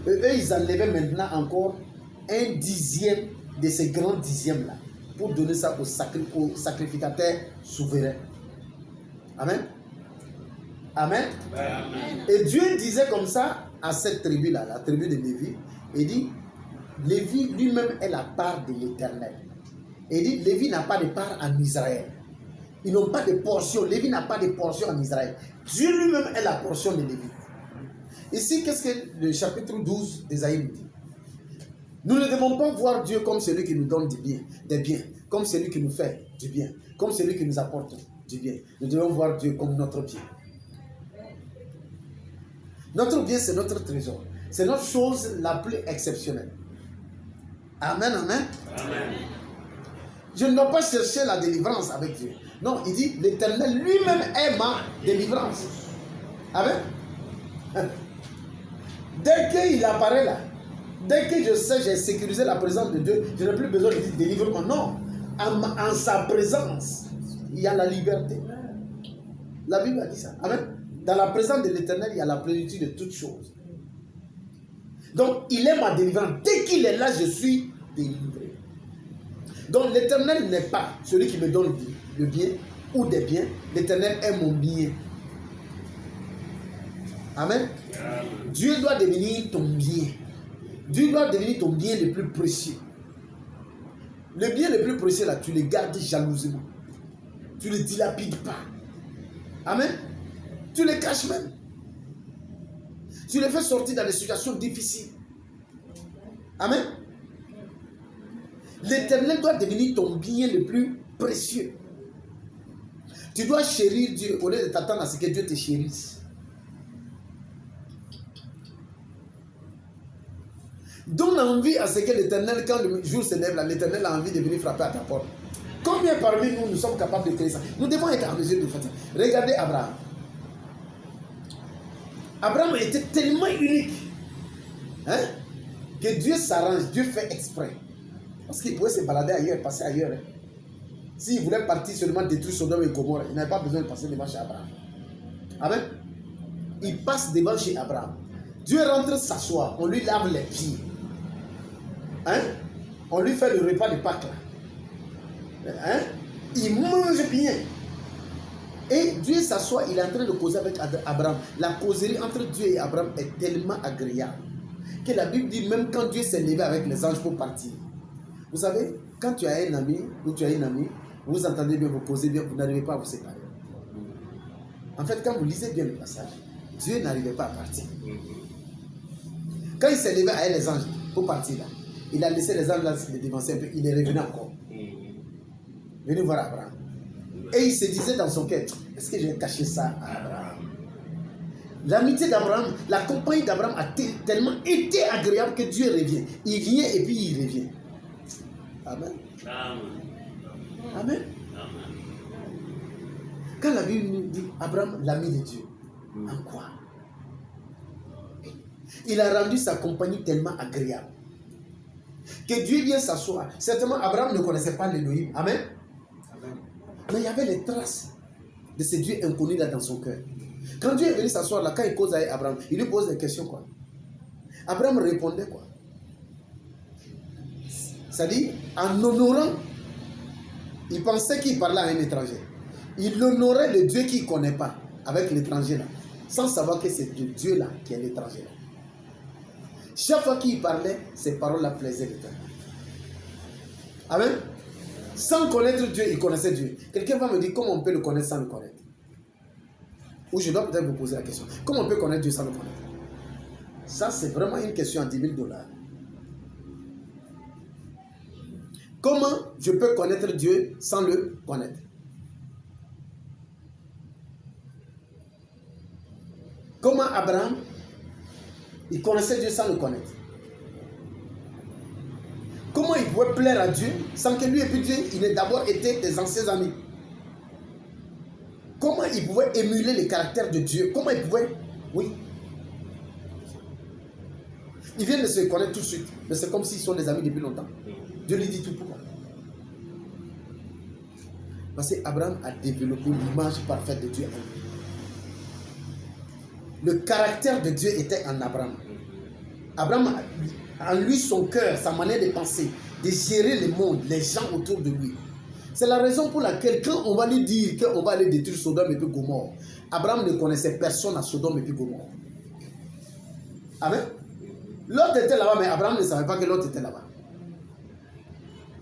Et eux, ils enlevaient maintenant encore 1/10 de ces grands dixièmes-là pour donner ça aux sacrificateurs souverains. Amen. Amen. Amen. Et Dieu disait comme ça à cette tribu-là, la tribu de Lévi, il dit, Lévi lui-même est la part de l'Éternel. Et il dit, Lévi n'a pas de part en Israël. Ils n'ont pas de portion. Lévi n'a pas de portion en Israël. Dieu lui-même est la portion de Lévi. Ici, qu'est-ce que le chapitre 12 d'Ésaïe nous dit? Nous ne devons pas voir Dieu comme celui qui nous donne des biens, comme celui qui nous fait du bien, comme celui qui nous apporte du bien. Nous devons voir Dieu comme notre bien. Notre bien, c'est notre trésor. C'est notre chose la plus exceptionnelle. Amen, amen. Amen. Je ne dois pas chercher la délivrance avec Dieu. Non, il dit, l'Éternel lui-même est ma délivrance. Amen. Dès qu'il apparaît là, dès que je sais, j'ai sécurisé la présence de Dieu, je n'ai plus besoin de dire délivre-moi. Non. En sa présence, il y a la liberté. La Bible a dit ça. Amen. Dans la présence de l'Éternel, il y a la plénitude de toutes choses. Donc, il est ma délivrance. Dès qu'il est là, je suis délivré. Donc, l'Éternel n'est pas celui qui me donne le bien ou des biens. L'Éternel est mon bien. Amen. Dieu doit devenir ton bien. Dieu doit devenir ton bien le plus précieux. Le bien le plus précieux, là, tu le gardes jalousement. Tu ne le dilapides pas. Amen. Tu le caches même. Tu le fais sortir dans des situations difficiles. Amen. L'Éternel doit devenir ton bien le plus précieux. Tu dois chérir Dieu au lieu de t'attendre à ce que Dieu te chérisse. Donne envie à ce que l'Éternel, quand le jour se lève, l'Éternel a envie de venir frapper à ta porte. Combien parmi nous sommes capables de créer ça? Nous devons être en mesure de faire ça. Regardez Abraham. Abraham était tellement unique, hein, que Dieu s'arrange, Dieu fait exprès. Parce qu'il pouvait se balader ailleurs, passer ailleurs. Hein. S'il voulait partir seulement détruire Sodome et Gomorrhe, il n'avait pas besoin de passer devant chez Abraham. Amen. Il passe devant chez Abraham. Dieu rentre s'asseoir, on lui lave les pieds. Hein? On lui fait le repas de Pâques. Hein? Il mange bien. Et Dieu s'assoit, il est en train de causer avec Abraham. La causerie entre Dieu et Abraham est tellement agréable que la Bible dit même quand Dieu s'est levé avec les anges pour partir. Vous savez, quand tu as un ami ou tu as une amie, vous entendez bien, vous causez bien, vous n'arrivez pas à vous séparer. En fait, quand vous lisez bien le passage, Dieu n'arrivait pas à partir. Quand il s'est levé avec les anges pour partir là, il a laissé les anges là se dévancer un peu, il est revenu encore. Venez voir Abraham. Et il se disait dans son cœur, est-ce que je vais cacher ça à Abraham? L'amitié d'Abraham, la compagnie d'Abraham a tellement été agréable que Dieu revient. Il vient et puis il revient. Amen. Amen. Quand la Bible nous dit Abraham, l'ami de Dieu, en quoi? Il a rendu sa compagnie tellement agréable que Dieu vient s'asseoir. Certainement, Abraham ne connaissait pas l'Élohim. Amen. Mais il y avait les traces de ce Dieu inconnu là dans son cœur. Quand Dieu est venu s'asseoir là, quand il cause avec Abraham, il lui pose des questions quoi. Abraham répondait quoi. C'est-à-dire, en honorant, il pensait qu'il parlait à un étranger. Il honorait le Dieu qu'il ne connaît pas avec l'étranger là, sans savoir que c'est le Dieu là qui est l'étranger là. Chaque fois qu'il parlait, ces paroles-là plaisaient l'Éternel. Amen. Sans connaître Dieu, il connaissait Dieu. Quelqu'un va me dire comment on peut le connaître sans le connaître. Ou je dois peut-être vous poser la question. Comment on peut connaître Dieu sans le connaître? Ça, c'est vraiment une question à $10 000. Comment je peux connaître Dieu sans le connaître? Comment Abraham, il connaissait Dieu sans le connaître? Comment il pouvait plaire à Dieu sans que lui et puis Dieu, il ait d'abord été des anciens amis? Comment il pouvait émuler le caractère de Dieu? Comment il pouvait... Oui. Ils viennent de se connaître tout de suite. Mais c'est comme s'ils sont des amis depuis longtemps. Dieu lui dit tout pourquoi. Parce qu'Abraham a développé l'image parfaite de Dieu en lui. Le caractère de Dieu était en Abraham. Abraham, en lui, son cœur, sa manière de penser, de gérer le monde, les gens autour de lui. C'est la raison pour laquelle quand on va lui dire qu'on va aller détruire Sodome et puis Gomorrhe, Abraham ne connaissait personne à Sodome et puis Gomorrhe. Amen. L'autre était là-bas, mais Abraham ne savait pas que l'autre était là-bas.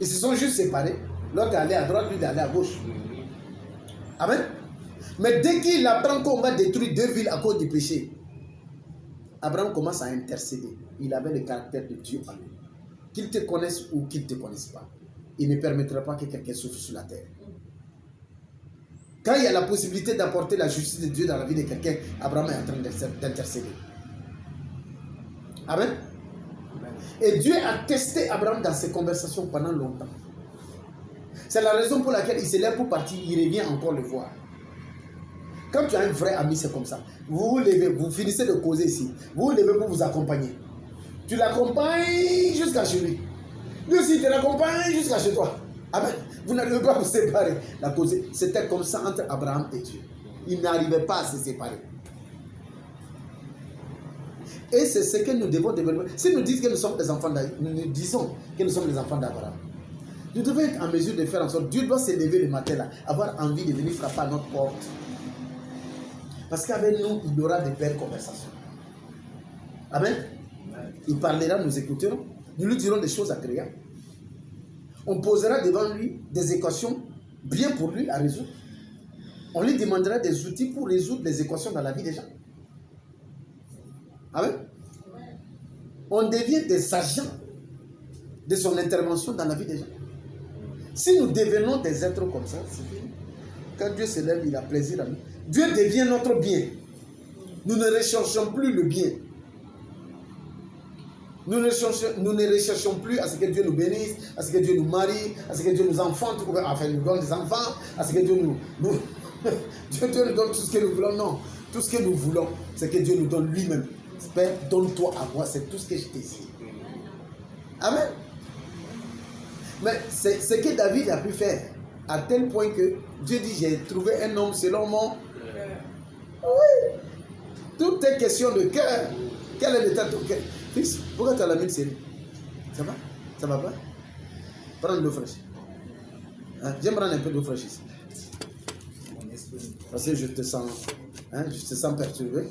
Ils se sont juste séparés. L'autre est allé à droite, lui il est allé à gauche. Amen. Mais dès qu'il apprend qu'on va détruire deux villes à cause du péché, Abraham commence à intercéder. Il avait le caractère de Dieu en lui. Qu'il te connaisse ou qu'il ne te connaisse pas, il ne permettra pas que quelqu'un souffre sur la terre. Quand il y a la possibilité d'apporter la justice de Dieu dans la vie de quelqu'un, Abraham est en train d'intercéder. Amen. Et Dieu a testé Abraham dans ses conversations pendant longtemps. C'est la raison pour laquelle il se lève pour partir, il revient encore le voir. Quand tu as un vrai ami, c'est comme ça. Vous vous levez, vous finissez de causer ici. Vous vous levez pour vous accompagner. Tu l'accompagnes jusqu'à chez lui. Lui aussi, tu l'accompagnes jusqu'à chez toi. Amen. Vous n'arrivez pas à vous séparer. La cause, c'était comme ça entre Abraham et Dieu. Ils n'arrivaient pas à se séparer. Et c'est ce que nous devons développer. Si nous disons que nous sommes des enfants d'Abraham, nous disons que nous sommes des enfants d'Abraham, nous devons être en mesure de faire en sorte. Dieu doit se lever le matin là, avoir envie de venir frapper à notre porte. Parce qu'avec nous, il y aura de belles conversations. Amen. Il parlera, nous écouterons. Nous lui dirons des choses agréables. On posera devant lui des équations bien pour lui à résoudre. On lui demandera des outils pour résoudre les équations dans la vie des gens. Amen. On devient des agents de son intervention dans la vie des gens. Si nous devenons des êtres comme ça, c'est fini. Quand Dieu se lève, il a plaisir à nous. Dieu devient notre bien. Nous ne recherchons plus le bien. Nous ne recherchons plus à ce que Dieu nous bénisse, à ce que Dieu nous marie, à ce que Dieu nous enfante, enfin nous donne des enfants, à ce que Dieu nous donne tout ce que nous voulons. Non, tout ce que nous voulons, c'est que Dieu nous donne lui-même. Père, donne-toi à moi, c'est tout ce que je désire. Amen. Mais c'est ce que David a pu faire, à tel point que Dieu dit, j'ai trouvé un homme selon mon... Oui. Tout est question de cœur. Quel est l'état de ton cœur? Fils, pourquoi tu as la mine serrée? Ça va? Ça va pas? Prends de l'eau fraîche. Hein? Viens prendre un peu d'eau fraîche ici. Parce que je te sens perturbé.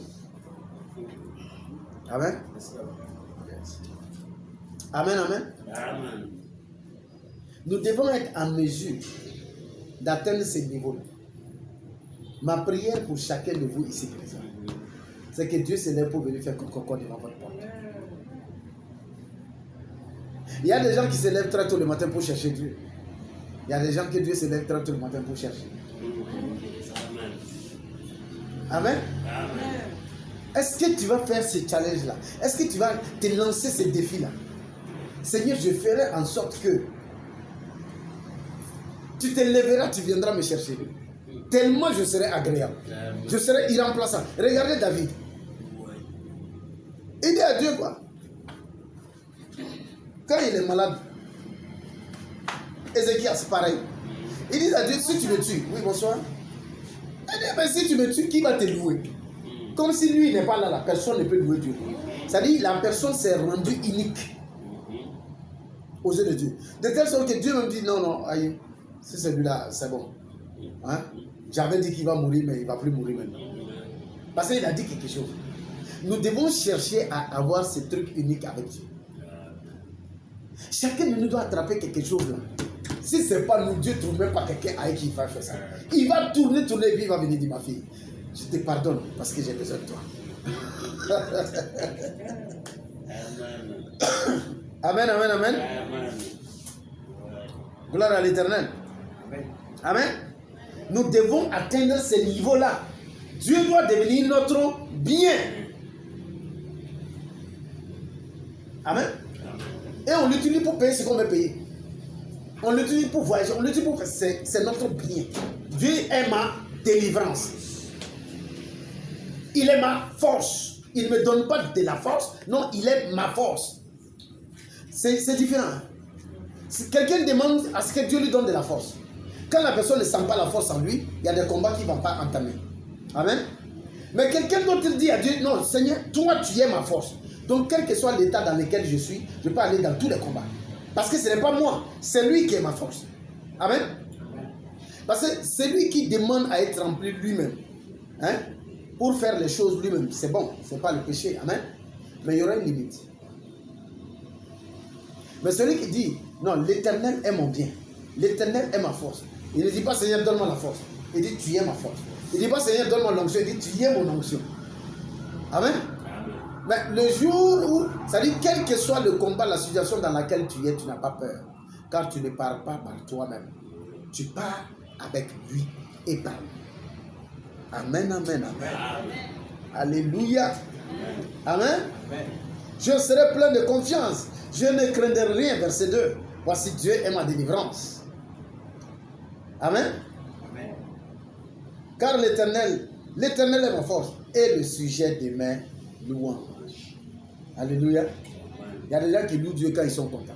Amen. Amen, amen. Amen. Nous devons être en mesure d'atteindre ces niveaux-là. Ma prière pour chacun de vous ici présent, c'est que Dieu se lève pour venir faire coco devant votre porte. Il y a des gens qui se lèvent très tôt le matin pour chercher Dieu. Il y a des gens que Dieu se lève très tôt le matin pour chercher. Amen. Amen. Est-ce que tu vas faire ce challenge-là? Est-ce que tu vas te lancer ce défi-là? Seigneur, je ferai en sorte que tu te lèveras, tu viendras me chercher. Tellement je serai agréable. Je serai irremplaçable. Regardez David. Il dit à Dieu quoi? Quand il est malade, Ézéchias, c'est pareil. Il dit à Dieu, si tu me tues, oui, bonsoir. Il dit, mais si tu me tues, qui va te louer? Comme si lui n'est pas là, la personne ne peut louer Dieu. C'est-à-dire, la personne s'est rendue unique aux yeux de Dieu. De telle sorte que Dieu me dit, non, non, aïe, c'est celui-là, c'est bon. Hein? J'avais dit qu'il va mourir, mais il ne va plus mourir maintenant. Parce qu'il a dit quelque chose. Nous devons chercher à avoir ce truc unique avec Dieu. Chacun de nous doit attraper quelque chose là. Si ce n'est pas nous, Dieu ne trouve même pas quelqu'un avec qui il va faire ça. Il va tourner, et puis il va venir dire, ma fille, je te pardonne parce que j'ai besoin de toi. Amen, amen, amen. Gloire à l'Éternel. Amen. Nous devons atteindre ce niveau-là. Dieu doit devenir notre bien. Amen. Et on l'utilise pour payer ce qu'on veut payer. On l'utilise pour voyager. On l'utilise pour faire. C'est notre bien. Dieu est ma délivrance. Il est ma force. Il ne me donne pas de la force. Non, il est ma force. C'est différent. Si quelqu'un demande à ce que Dieu lui donne de la force. Quand la personne ne sent pas la force en lui, il y a des combats qui ne vont pas entamer. Amen. Mais quelqu'un d'autre dit à Dieu, non, Seigneur, toi tu es ma force. Donc quel que soit l'état dans lequel je suis, je peux aller dans tous les combats. Parce que ce n'est pas moi, c'est lui qui est ma force. Amen. Parce que c'est lui qui demande à être rempli lui-même. Hein? Pour faire les choses lui-même. C'est bon, ce n'est pas le péché. Amen. Mais il y aura une limite. Mais celui qui dit, non, l'Éternel est mon bien. L'Éternel est ma force. Il ne dit pas, Seigneur, donne-moi la force. Il dit, tu es ma force. Il ne dit pas, Seigneur, donne-moi l'onction. Il dit, tu es mon onction. Amen. Mais le jour où, ça dit, quel que soit le combat, la situation dans laquelle tu es, tu n'as pas peur. Car tu ne pars pas par toi-même. Tu pars avec lui et par lui. Amen, amen, amen. Alléluia. Amen. Je serai plein de confiance. Je ne craindrai rien. Verset 2. Voici Dieu est ma délivrance. Amen. Car l'Éternel est ma force et le sujet de mes louanges. Alléluia. Il y a des gens qui louent Dieu quand ils sont contents.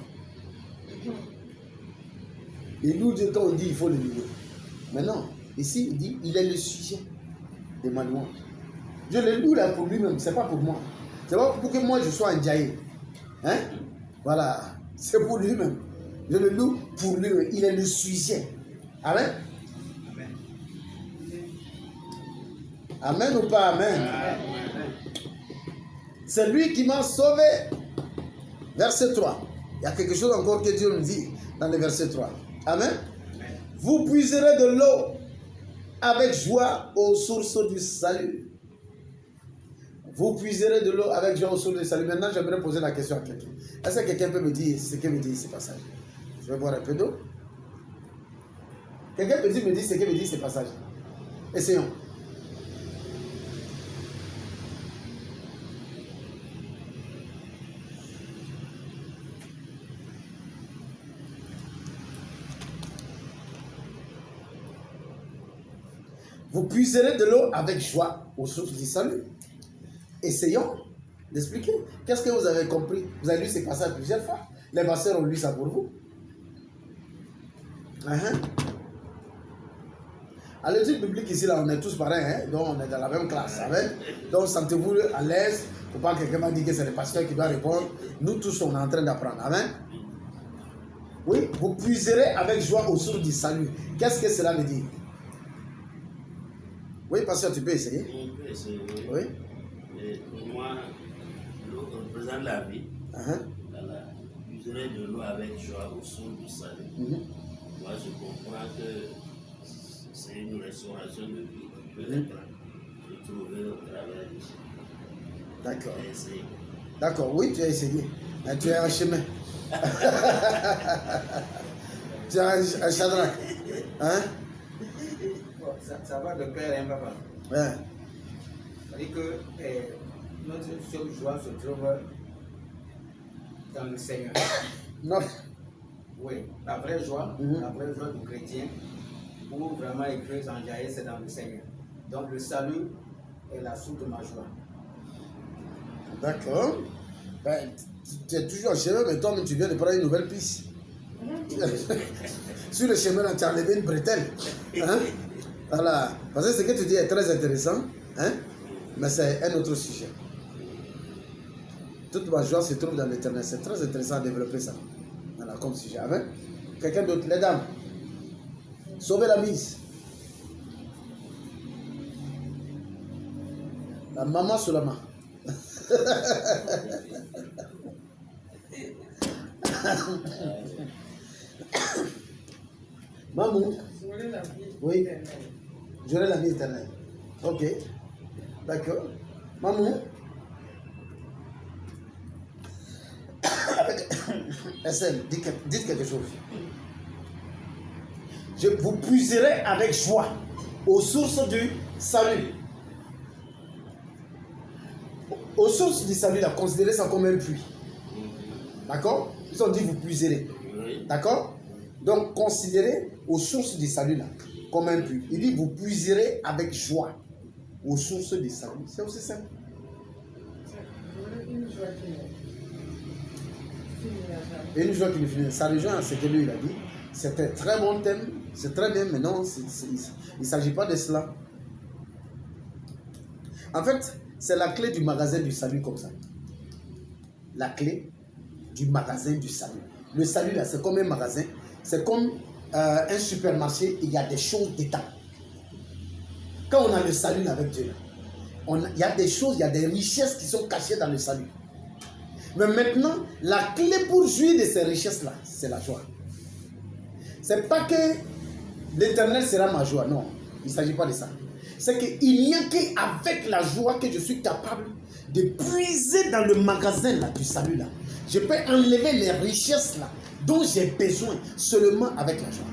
Ils louent Dieu quand on dit il faut le louer. Mais non, ici il dit il est le sujet de ma louange. Je le loue là pour lui-même, c'est pas pour moi. C'est pas pour que moi je sois un jaï. Hein? Voilà, c'est pour lui-même. Je le loue pour lui-même. Il est le sujet. Amen. Amen ou pas amen? C'est lui qui m'a sauvé. Verset 3. Il y a quelque chose encore que Dieu nous dit dans le verset 3. Amen. Vous puiserez de l'eau avec joie aux sources du salut. Vous puiserez de l'eau avec joie aux sources du salut. Maintenant, j'aimerais poser la question à quelqu'un. Est-ce que quelqu'un peut me dire ce que me dit ce passage? Je vais boire un peu d'eau. Quelqu'un peut me dire ce que me dit ce passage? Essayons. Vous puiserez de l'eau avec joie aux sources du salut. Essayons d'expliquer. Qu'est-ce que vous avez compris? Vous avez lu ces passages plusieurs fois. Les pasteurs ont lu ça pour vous. À l'étude biblique ici, là, on est tous pareils. Hein? Donc, on est dans la même classe. Amen. Donc, sentez-vous à l'aise. Il ne faut pas que quelqu'un m'a dit que c'est le pasteur qui doit répondre. Nous tous, on est en train d'apprendre. Amen. Oui, vous puiserez avec joie aux sources du salut. Qu'est-ce que cela veut dire? Oui, pasteur, tu peux essayer. On peut essayer. Oui. Et pour moi, l'eau représente la vie. Voilà. Puiserai de l'eau avec joie au sources du salut. Moi, je comprends que c'est une restauration de vie. Peut-être de trouver au travers de ça. D'accord. Essayer. D'accord, oui, tu as essayé. Mais tu es en chemin. Tu es un Shadrach. Hein? Ça va de pair, hein, papa? Ouais. C'est-à-dire que notre seule joie se trouve dans le Seigneur. Non. Oui, la vraie joie du chrétien, où vraiment écrit en jaillit, c'est dans le Seigneur. Donc le salut est la source de ma joie. D'accord. Ben, tu es toujours en chemin, mais toi, tu viens de prendre une nouvelle piste. Sur le chemin, tu as enlevé une bretelle. Hein? Voilà. Parce que ce que tu dis est très intéressant, hein? Mais c'est un autre sujet. Toute ma joie se trouve dans l'Éternel. C'est très intéressant de développer ça. Voilà, comme sujet. Amen. Quelqu'un d'autre, les dames. Sauvez la mise. La maman sur la main. Maman. Oui. J'aurai la vie éternelle. Ok. D'accord. Maman. SL, dites quelque chose. Je vous puiserai avec joie aux sources du salut. Aux sources du salut, là, considérez ça comme un puits. D'accord? Ils ont dit vous puiserez. D'accord? Donc, considérez aux sources du salut, là, comme un puits. Il dit vous puiserez avec joie aux sources du salut. C'est aussi simple. Une joie qui ne finit. Ça rejoint à ce que lui il a dit. C'était un très bon thème, c'est très bien, mais non, il ne s'agit pas de cela. En fait, c'est la clé du magasin du salut comme ça. La clé du magasin du salut. Le salut, là, c'est comme un magasin. C'est comme un supermarché, il y a des choses dedans. Quand on a le salut avec Dieu, il y a des choses, il y a des richesses qui sont cachées dans le salut. Mais maintenant, la clé pour jouir de ces richesses-là, c'est la joie. C'est pas que l'Éternel sera ma joie, non. Il ne s'agit pas de ça. C'est qu'il n'y a qu'avec la joie que je suis capable de puiser dans le magasin là, du salut là. Je peux enlever les richesses là dont j'ai besoin seulement avec la joie.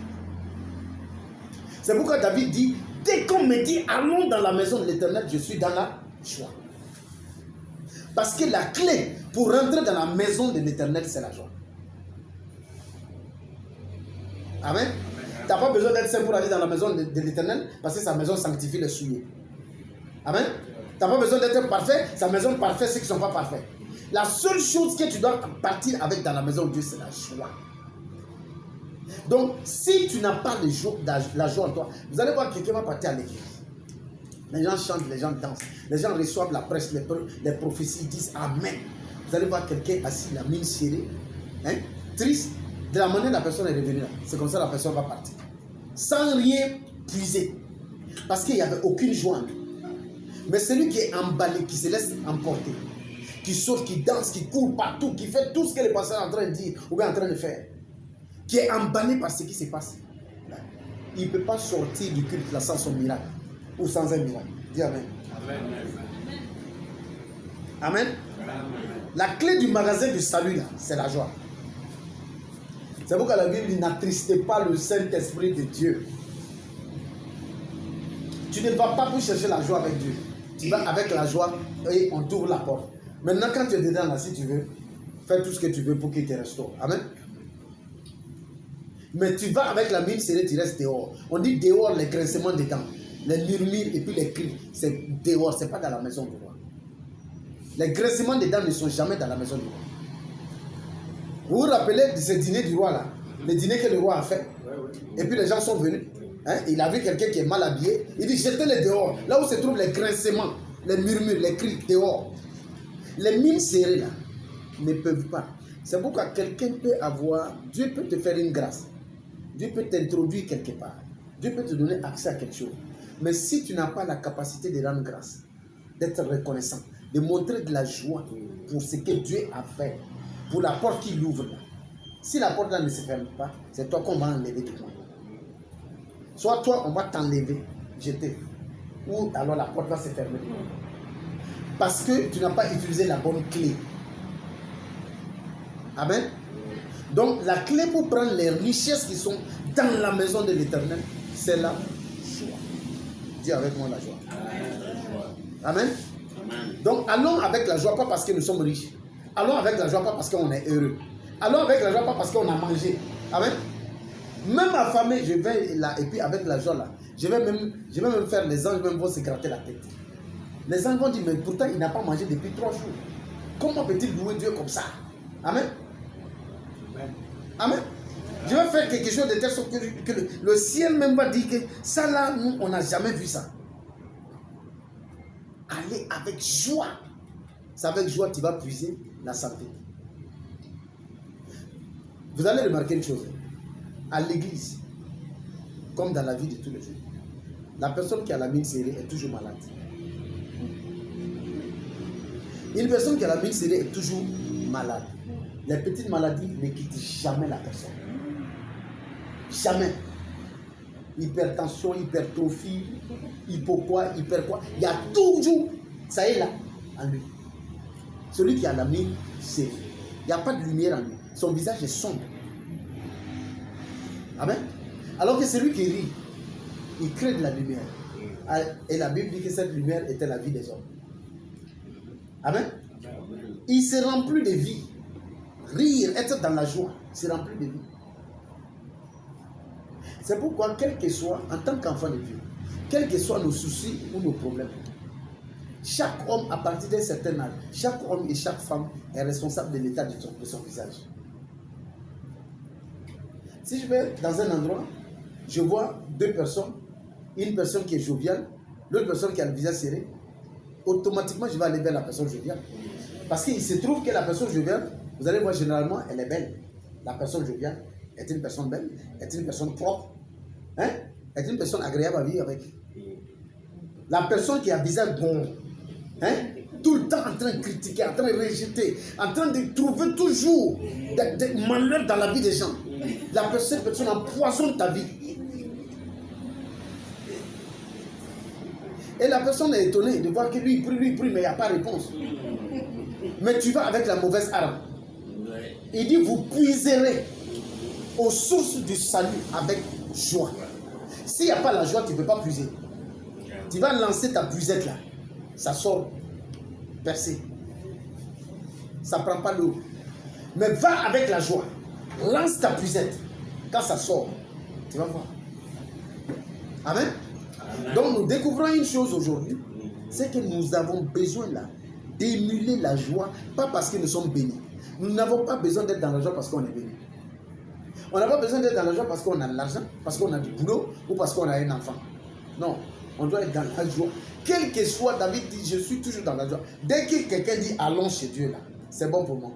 C'est pourquoi David dit, dès qu'on me dit allons dans la maison de l'Éternel, je suis dans la joie. Parce que la clé pour rentrer dans la maison de l'Éternel, c'est la joie. Amen. Tu n'as pas besoin d'être saint pour aller dans la maison de l'Éternel parce que sa maison sanctifie les souillés. Amen. Tu n'as pas besoin d'être parfait, sa maison parfaite, ceux qui ne sont pas parfaits. La seule chose que tu dois partir avec dans la maison de Dieu, c'est la joie. Donc, si tu n'as pas la joie en toi, vous allez voir quelqu'un va partir à l'église. Les gens chantent, les gens dansent, les gens reçoivent la presse, les prophéties, disent Amen. Vous allez voir quelqu'un assis, la mine serrée, hein, triste. De la manière la personne est revenue là, c'est comme ça la personne va partir. Sans rien puiser. Parce qu'il n'y avait aucune joie en lui. Mais celui qui est emballé, qui se laisse emporter, qui saute, qui danse, qui court partout, qui fait tout ce que les pasteurs sont en train de dire ou bien en train de faire, qui est emballé par ce qui se passe, il ne peut pas sortir du culte là sans son miracle ou sans un miracle. Dis Amen. Amen. Amen. La clé du magasin du salut là, c'est la joie. C'est pourquoi la Bible dit n'attristez pas le Saint-Esprit de Dieu. Tu ne vas pas pour chercher la joie avec Dieu. Tu vas avec la joie et on t'ouvre la porte. Maintenant, quand tu es dedans là, si tu veux, fais tout ce que tu veux pour qu'il te restaure. Amen. Mais tu vas avec la mine serrée, tu restes dehors. On dit dehors les grincements des dents, les murmures et puis les cris. C'est dehors, c'est pas dans la maison du roi. Les grincements des dents ne sont jamais dans la maison du roi. Vous vous rappelez de ce dîner du roi là, le dîner que le roi a fait, et puis les gens sont venus, hein? Il a vu quelqu'un qui est mal habillé, il dit jetez-les dehors, là où se trouvent les grincements, les murmures, les cris, dehors. Les mines serrées là ne peuvent pas. C'est pourquoi quelqu'un peut avoir, Dieu peut te faire une grâce, Dieu peut t'introduire quelque part, Dieu peut te donner accès à quelque chose. Mais si tu n'as pas la capacité de rendre grâce, d'être reconnaissant, de montrer de la joie pour ce que Dieu a fait, pour la porte qu'il ouvre là. Si la porte là ne se ferme pas, c'est toi qu'on va enlever du point. Soit toi, on va t'enlever, jeter. Ou alors la porte va se fermer. Parce que tu n'as pas utilisé la bonne clé. Amen. Donc la clé pour prendre les richesses qui sont dans la maison de l'Éternel, c'est la joie. Dis avec moi la joie. Amen. Donc allons avec la joie, pas parce que nous sommes riches. Allons avec la joie, pas parce qu'on est heureux. Allons avec la joie, pas parce qu'on a mangé. Amen. Même affamé, je vais là, et puis avec la joie là, je vais même faire, les anges même vont se gratter la tête. Les anges vont dire, mais pourtant il n'a pas mangé depuis 3 jours. Comment peut-il louer Dieu comme ça? Amen. Amen. Je vais faire quelque chose de telle sorte que le ciel même va dire que ça là, nous, on n'a jamais vu ça. Allez avec joie. C'est avec joie que tu vas puiser la santé. Vous allez remarquer une chose. À l'église, comme dans la vie de tous les jours, la personne qui a la mine serrée est toujours malade. Une personne qui a la mine serrée est toujours malade. Les petites maladies ne quittent jamais la personne. Jamais. Hypertension, hypertrophie, hypopoids, hyperpoids. Il y a toujours, ça est là, en lui. Celui qui a la mine serrée, il n'y a pas de lumière en lui. Son visage est sombre. Amen. Alors que celui qui rit, il crée de la lumière. Et la Bible dit que cette lumière était la vie des hommes. Amen. Il se remplit de vie. Rire, être dans la joie, se remplit de vie. C'est pourquoi, quel que soit, en tant qu'enfant de Dieu, quels que soient nos soucis ou nos problèmes, chaque homme, à partir d'un certain âge, chaque homme et chaque femme est responsable de l'état de son visage. Si je vais dans un endroit, je vois deux personnes, une personne qui est joviale, l'autre personne qui a le visage serré, automatiquement je vais aller vers la personne joviale. Parce qu'il se trouve que la personne joviale, vous allez voir généralement, elle est belle. La personne joviale est une personne belle, est une personne propre, hein? Est une personne agréable à vivre avec. La personne qui a visage bon, hein? Tout le temps en train de critiquer, en train de rejeter, en train de trouver toujours des malheurs dans la vie des gens. Cette personne empoisonne ta vie. Et la personne est étonnée de voir que lui il prie, mais il n'y a pas de réponse. Mais tu vas avec la mauvaise arme. Il dit, vous puiserez aux sources du salut avec joie. S'il n'y a pas la joie, tu ne peux pas puiser. Tu vas lancer ta puisette là. Ça sort percé. Ça ne prend pas l'eau. Mais va avec la joie. Lance ta puisette. Quand ça sort, tu vas voir. Amen. Amen. Donc nous découvrons une chose aujourd'hui. C'est que nous avons besoin là d'émuler la joie. Pas parce que nous sommes bénis. Nous n'avons pas besoin d'être dans la joie parce qu'on est béni. On n'a pas besoin d'être dans la joie parce qu'on a de l'argent, parce qu'on a du boulot ou parce qu'on a un enfant. Non, on doit être dans la joie. Quel que soit, David dit, je suis toujours dans la joie. Dès que quelqu'un dit, allons chez Dieu, là, c'est bon pour moi.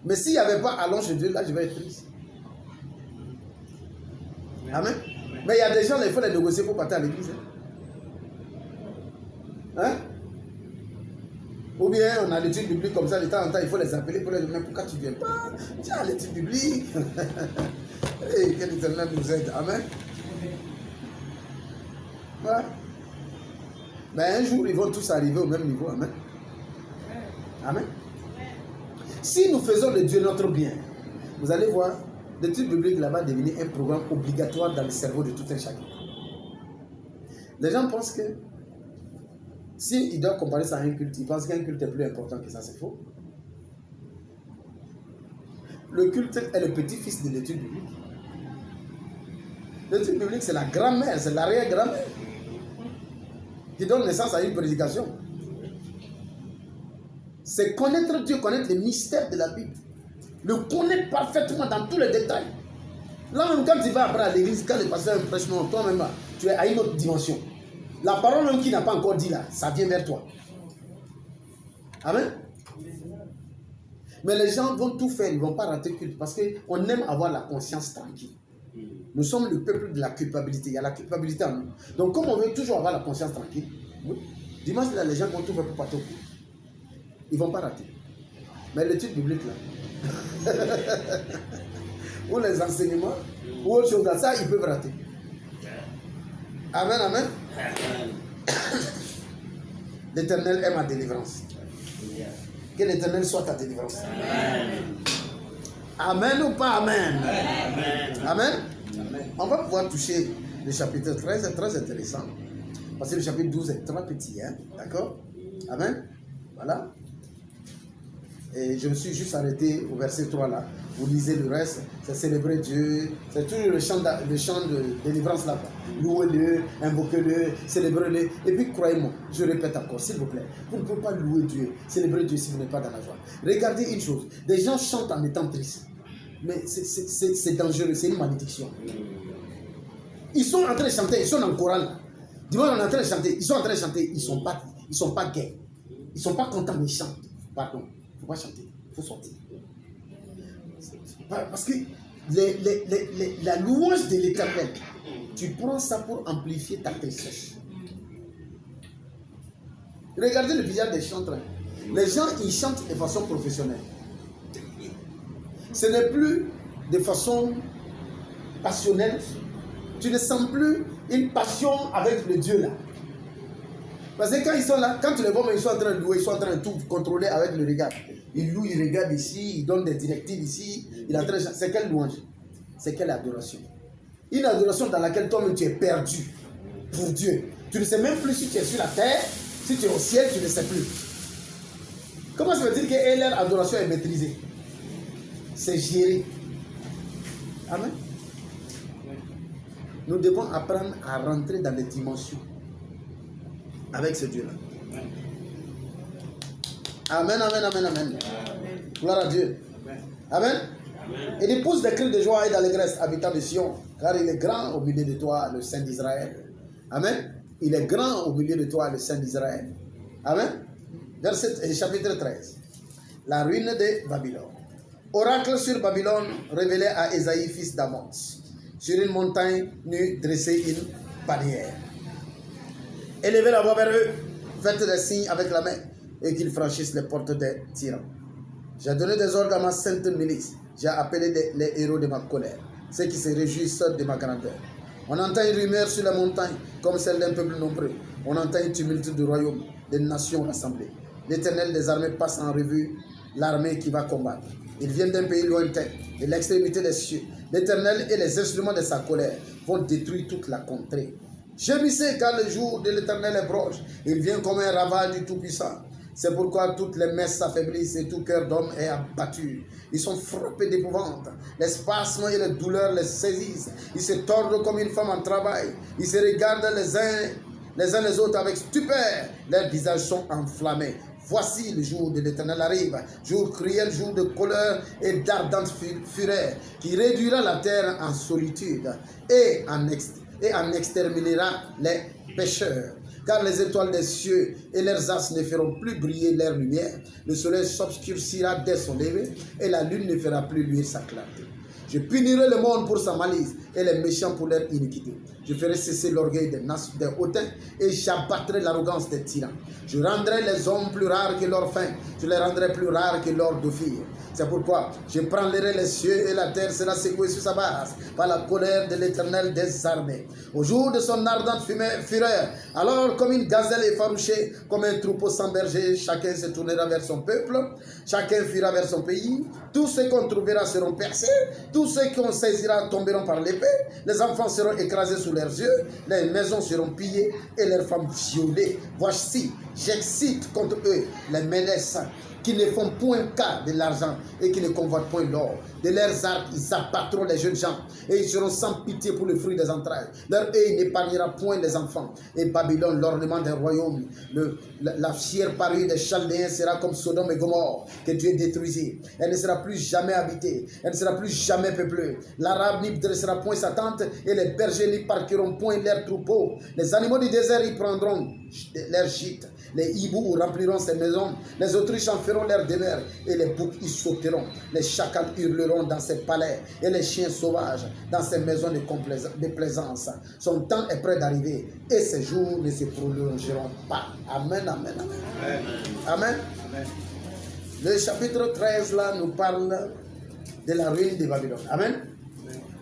Mais s'il n'y avait pas allons chez Dieu, là, je vais être triste. Amen. Mais il y a des gens, il faut les négocier pour partir à l'église. Hein? Ou bien on a l'étude biblique comme ça, de temps en temps, il faut les appeler pour les dire, mais pourquoi tu ne viens pas? Tiens, l'étude biblique. Hey, que l'Éternel nous aide. Amen. Voilà. Mais un jour, ils vont tous arriver au même niveau. Amen. Amen. Si nous faisons de Dieu notre bien, vous allez voir, l'étude biblique là-bas devenir un programme obligatoire dans le cerveau de tout un chacun. Les gens pensent que s'ils doivent comparer ça à un culte, ils pensent qu'un culte est plus important que ça, c'est faux. Le culte est le petit-fils de l'étude biblique. L'étude biblique, c'est la grand-mère, c'est l'arrière-grand-mère qui donne naissance à une prédication. C'est connaître Dieu, connaître les mystères de la Bible. Le connaître parfaitement dans tous les détails. Là même quand tu vas après à l'église, quand le pasteur prêche, non, toi-même, tu es à une autre dimension. La parole même qui n'a pas encore dit là, ça vient vers toi. Amen. Mais les gens vont tout faire, ils ne vont pas rater culte parce qu'on aime avoir la conscience tranquille. Nous sommes le peuple de la culpabilité. Il y a la culpabilité en nous. Donc comme on veut toujours avoir la conscience tranquille, oui, dimanche là, les gens vont tout faire pour partir au culte. Ils ne vont pas rater. Mais l'étude biblique là, ou les enseignements, ou autre chose, ça, ils peuvent rater. Amen, amen. L'Éternel est ma délivrance. Que l'Éternel soit ta délivrance. Amen ou pas amen? Amen. Amen. On va pouvoir toucher le chapitre 13, c'est très intéressant. Parce que le chapitre 12 est très petit, hein? D'accord? Amen. Voilà. Et je me suis juste arrêté au verset 3 là. Vous lisez le reste, c'est célébrer Dieu, c'est toujours le chant de délivrance là-bas. Louez-le, invoquez-le, célébrez-le. Et puis croyez-moi, je répète encore, s'il vous plaît, vous ne pouvez pas louer Dieu, célébrer Dieu si vous n'êtes pas dans la joie. Regardez une chose, des gens chantent en étant tristes. Mais c'est dangereux, c'est une malédiction. Ils sont en train de chanter, ils sont dans le choral là. Dis-moi, on est en train de chanter, ils sont en train de chanter, ils sont pas gays. Ils ne sont pas contents, mais ils chantent. Pardon, il ne faut pas chanter, il faut sortir. Parce que la louange de l'Éternel, tu prends ça pour amplifier ta tristesse. Regardez le visage des chanteurs. Les gens, ils chantent de façon professionnelle. Ce n'est plus de façon passionnelle. Tu ne sens plus une passion avec le Dieu là. Parce que quand ils sont là, quand tu les vois, ils sont en train de louer, ils sont en train de tout contrôler avec le regard. Ils louent, ils regardent ici, ils donnent des directives ici. C'est quelle louange? C'est quelle adoration? Une adoration dans laquelle toi-même tu es perdu pour Dieu. Tu ne sais même plus si tu es sur la terre, si tu es au ciel, tu ne sais plus. Comment ça veut dire que leur adoration est maîtrisée? C'est géré. Amen. Nous devons apprendre à rentrer dans les dimensions avec ce Dieu-là. Amen, amen, amen, amen. Gloire à Dieu. Amen. Il dit, pousse des cris de joie et d'allégresse, habitant de Sion, car il est grand au milieu de toi, le Saint d'Israël. Amen. Il est grand au milieu de toi, le Saint d'Israël. Amen. Chapitre 13. La ruine de Babylone. Oracle sur Babylone révélé à Ésaïe, fils d'Amos. Sur une montagne nue, dressée une barrière. Élevez la voix vers eux, faites des signes avec la main, et qu'ils franchissent les portes des tyrans. J'ai donné des ordres à ma sainte milice. J'ai appelé les héros de ma colère, ceux qui se réjouissent de ma grandeur. On entend une rumeur sur la montagne, comme celle d'un peuple nombreux. On entend un tumulte du royaume, des nations rassemblées. L'Éternel des armées passe en revue l'armée qui va combattre. Ils viennent d'un pays lointain, de l'extrémité des cieux. L'Éternel et les instruments de sa colère vont détruire toute la contrée. Gémissez car le jour de l'Éternel est proche. Il vient comme un ravage du Tout-Puissant. C'est pourquoi toutes les messes s'affaiblissent et tout cœur d'homme est abattu. Ils sont frappés d'épouvante. Les spasmes et les douleurs les saisissent. Ils se tordent comme une femme en travail. Ils se regardent les uns les autres avec stupeur. Leurs visages sont enflammés. Voici le jour de l'Éternel arrive, jour cruel, jour de colère et d'ardente fureur, qui réduira la terre en solitude et en exterminera les pécheurs. Car les étoiles des cieux et leurs astres ne feront plus briller leur lumière. Le soleil s'obscurcira dès son lever et la lune ne fera plus luire sa clarté. Je punirai le monde pour sa malice et les méchants pour leur iniquité. Je ferai cesser l'orgueil des hautains et j'abattrai l'arrogance des tyrans. Je rendrai les hommes plus rares que leurs faim. Je les rendrai plus rares que leurs deux filles. C'est pourquoi je prendrai les cieux et la terre sera secouée sur sa base par la colère de l'Éternel des armées. Au jour de son ardente fureur, alors comme une gazelle effarouchée, comme un troupeau sans berger, chacun se tournera vers son peuple, chacun fuira vers son pays. Tous ceux qu'on trouvera seront percés, tous ceux qu'on saisira tomberont par l'épée, les enfants seront écrasés sous leurs yeux, les maisons seront pillées et leurs femmes violées. Voici, j'excite contre eux les menaces qui ne font point cas de l'argent et qui ne convoitent point l'or. De leurs arcs, ils abattront les jeunes gens et ils seront sans pitié pour le fruit des entrailles. Leur œil n'épargnera point les enfants. Et Babylone, l'ornement des royaumes, la fière parure des Chaldéens sera comme Sodome et Gomorrhe que Dieu détruisit. Elle ne sera plus jamais habitée. Elle ne sera plus jamais peuplée. L'arabe n'y dressera point sa tente et les bergers n'y parqueront point leurs troupeaux. Les animaux du désert y prendront leurs gîtes. Les hiboux rempliront ses maisons, les autruches en feront leur demeure, et les boucs y sauteront. Les chacals hurleront dans ses palais, et les chiens sauvages dans ses maisons de plaisance. Son temps est près d'arriver, et ses jours ne se prolongeront pas. Amen, amen, amen. Amen. Amen. Le chapitre 13 là nous parle de la ruine de Babylone. Amen.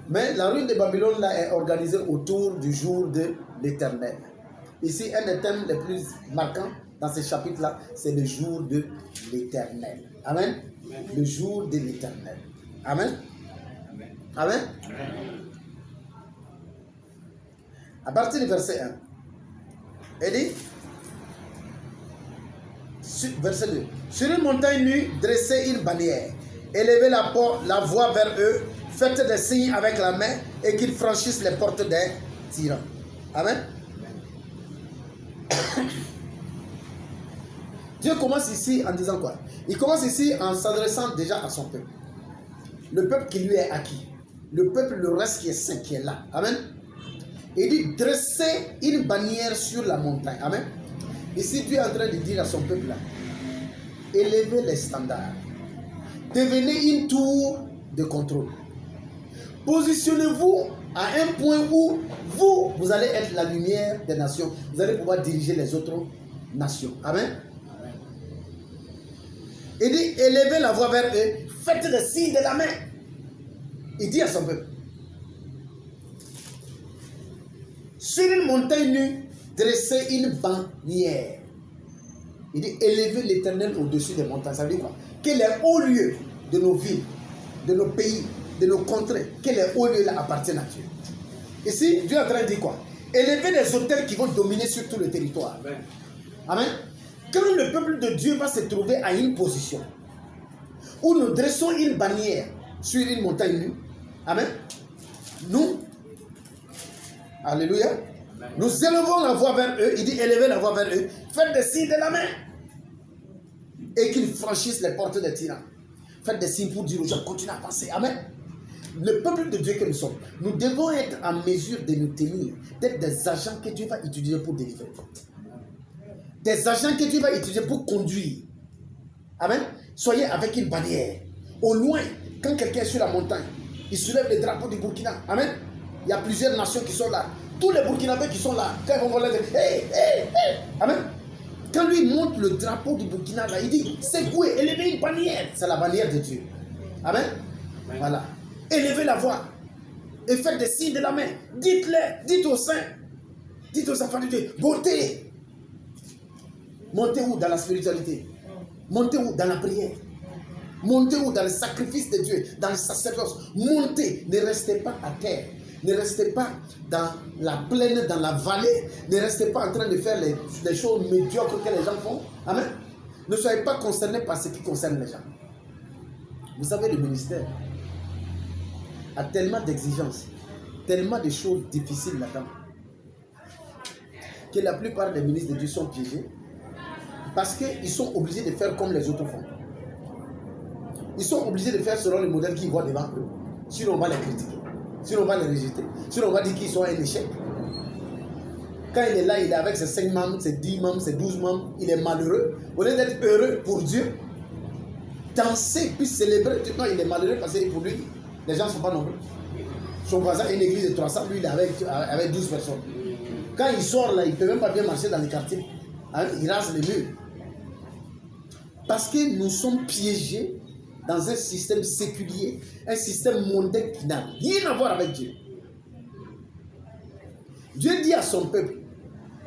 Mais la ruine de Babylone là est organisée autour du jour de l'Éternel. Ici, un des thèmes les plus marquants dans ce chapitre-là, c'est le jour de l'Éternel. Amen. Amen. Le jour de l'Éternel. Amen. Amen. Amen. Amen. À partir du verset 1, il dit, verset 2, sur une montagne nue, dressez une bannière, élevez la voix vers eux, faites des signes avec la main et qu'ils franchissent les portes des tyrans. Amen. Dieu commence ici en disant quoi? Il commence ici en s'adressant déjà à son peuple. Le peuple qui lui est acquis. Le peuple, le reste qui est saint, qui est là. Amen. Il dit dresser une bannière sur la montagne. Amen. Ici, Dieu est en train de dire à son peuple là, élevez les standards. Devenez une tour de contrôle. Positionnez-vous à un point où vous allez être la lumière des nations. Vous allez pouvoir diriger les autres nations. Amen. Il dit, élevez la voix vers eux, faites des signes de la main. Il dit à son peuple, sur une montagne nue, dressez une bannière. Il dit, élevez l'Éternel au-dessus des montagnes. Ça veut dire quoi? Que les hauts lieux de nos villes, de nos pays, de nos contrées, que les hauts lieux là appartiennent à Dieu. Ici, Dieu est en train de dire quoi? Élever des autels qui vont dominer sur tout le territoire. Amen. Amen. Quand le peuple de Dieu va se trouver à une position où nous dressons une bannière sur une montagne nue, amen, nous, alléluia, amen, nous élevons la voix vers eux. Il dit élevez la voix vers eux, faites des signes de la main et qu'ils franchissent les portes des tyrans. Faites des signes pour dire aux gens, continuez à avancer. Amen. Le peuple de Dieu que nous sommes, nous devons être en mesure de nous tenir, d'être des agents que Dieu va utiliser pour délivrer. Des agents que Dieu va utiliser pour conduire. Amen. Soyez avec une bannière. Au loin, quand quelqu'un est sur la montagne, il soulève le drapeau du Burkina. Amen. Il y a plusieurs nations qui sont là. Tous les Burkinabés qui sont là, quand ils vont voler, hey, hey, hey. Amen. Quand lui montre le drapeau du Burkina, là, il dit, secouez, élevez une bannière. C'est la bannière de Dieu. Amen. Amen. Voilà. Élevez la voix. Et faites des signes de la main. Dites-les, dites aux saints. Dites aux enfants de Dieu, montez. Montez où? Dans la spiritualité. Montez où? Dans la prière. Montez où? Dans le sacrifice de Dieu, dans le sacerdoce. Montez. Ne restez pas à terre. Ne restez pas dans la plaine, dans la vallée. Ne restez pas en train de faire les choses médiocres que les gens font. Amen. Ne soyez pas concernés par ce qui concerne les gens. Vous savez, le ministère a tellement d'exigences, tellement de choses difficiles là-dedans, que la plupart des ministres de Dieu sont piégés parce qu'ils sont obligés de faire comme les autres font. Ils sont obligés de faire selon le modèle qu'ils voient devant eux. Sinon, on va les critiquer. Sinon, on va les rejeter. Sinon, on va dire qu'ils sont un échec. Quand il est là, il est avec ses 5 membres, ses 10 membres, ses 12 membres, il est malheureux. Au lieu d'être heureux pour Dieu, danser puis célébrer, non, il est malheureux parce que pour lui, les gens ne sont pas nombreux. Son voisin a une église de 300, lui il est avec 12 personnes. Quand il sort là, il ne peut même pas bien marcher dans les quartiers. Il rase les murs. Parce que nous sommes piégés dans un système séculier, un système mondain qui n'a rien à voir avec Dieu. Dieu dit à son peuple,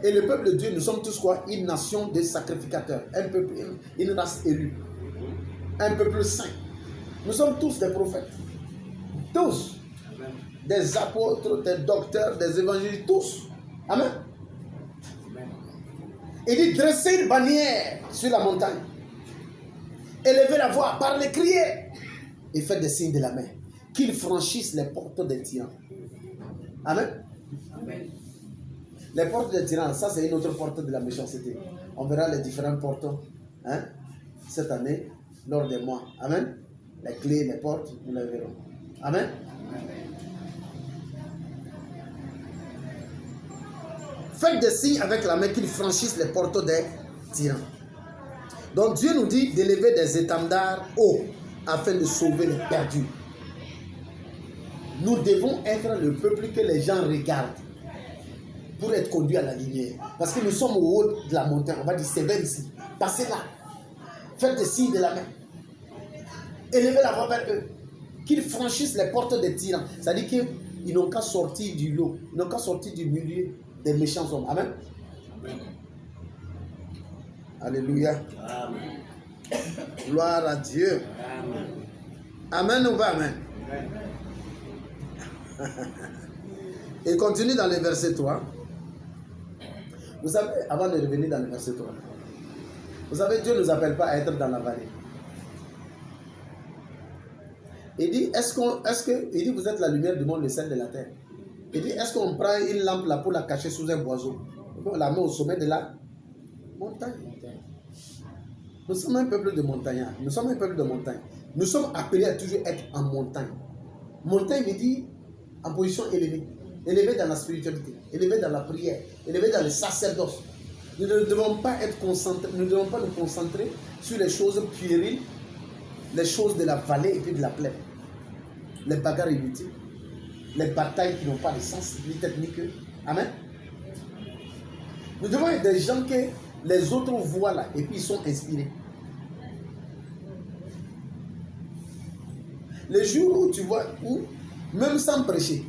et le peuple de Dieu, nous sommes tous quoi? Une nation de sacrificateurs, un peuple, une race élue, un peuple saint. Nous sommes tous des prophètes. Tous. Amen. Des apôtres, des docteurs, des évangélistes, tous. Amen. Amen. Il dit dresser une bannière sur la montagne. Élevez la voix, parlez, criez. Et faites des signes de la main. Qu'ils franchissent les portes des tyrans. Amen. Amen. Les portes des tyrans, ça c'est une autre porte de la méchanceté. On verra les différents portes cette année, lors des mois. Amen. Les clés, les portes, nous les verrons. Amen. Faites des signes avec la main qu'ils franchissent les portes des tyrans. Donc Dieu nous dit d'élever des étendards hauts afin de sauver les perdus. Nous devons être le peuple que les gens regardent pour être conduits à la lumière. Parce que nous sommes au haut de la montagne. On va dire c'est vers ici. Passez là. Faites des signes de la main. Élevez la voix vers eux. Qu'ils franchissent les portes des tyrans. C'est-à-dire qu'ils n'ont qu'à sortir du lot. Ils n'ont qu'à sortir du milieu des méchants hommes. Amen. Amen. Alléluia. Amen. Gloire à Dieu. Amen. Amen ou pas amen? Amen. Et continue dans le verset 3. Vous savez, avant de revenir dans le verset 3, vous savez, Dieu ne nous appelle pas à être dans la vallée. Il dit, il dit, vous êtes la lumière du monde, le sel de la terre. Il dit, est-ce qu'on prend une lampe là pour la cacher sous un boiseau? On la met au sommet de la montagne. Nous sommes un peuple de montagnards. Nous sommes un peuple de montagne. Nous sommes appelés à toujours être en montagne. Montagne veut dire en position élevée. Élevé dans la spiritualité, élevé dans la prière, élevé dans le sacerdoce. Nous ne devons pas être concentrés, nous ne devons pas nous concentrer sur les choses puériles, les choses de la vallée et puis de la plaine. Les bagarres inutiles, les batailles qui n'ont pas de sens, ni tête ni queue. Amen. Nous devons être des gens que les autres voient là et puis ils sont inspirés. Le jour où tu vois, où, même sans prêcher,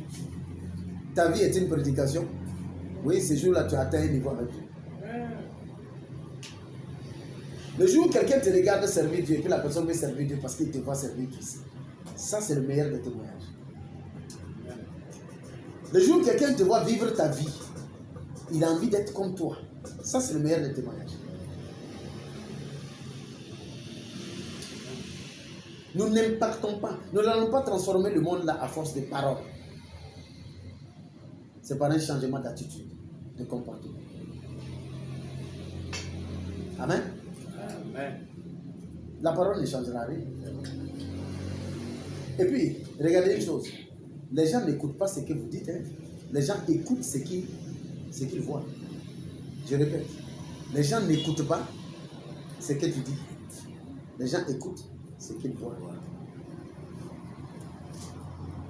ta vie est une prédication. Oui, ce jour-là, tu as atteint un niveau avec Dieu. Le jour où quelqu'un te regarde servir Dieu et puis la personne veut servir Dieu parce qu'il te voit servir Dieu. Ça, c'est le meilleur des témoignages. Le jour où quelqu'un te voit vivre ta vie, il a envie d'être comme toi. Ça, c'est le meilleur des témoignages. Nous n'impactons pas. Nous n'allons pas transformer le monde là à force de paroles. C'est par un changement d'attitude, de comportement. Amen. Amen. La parole ne changera rien. Et puis, regardez une chose. Les gens n'écoutent pas ce que vous dites. Hein. Les gens écoutent ce qu'ils voient. Je répète. Les gens n'écoutent pas ce que tu dis. Les gens écoutent ce qu'ils voient.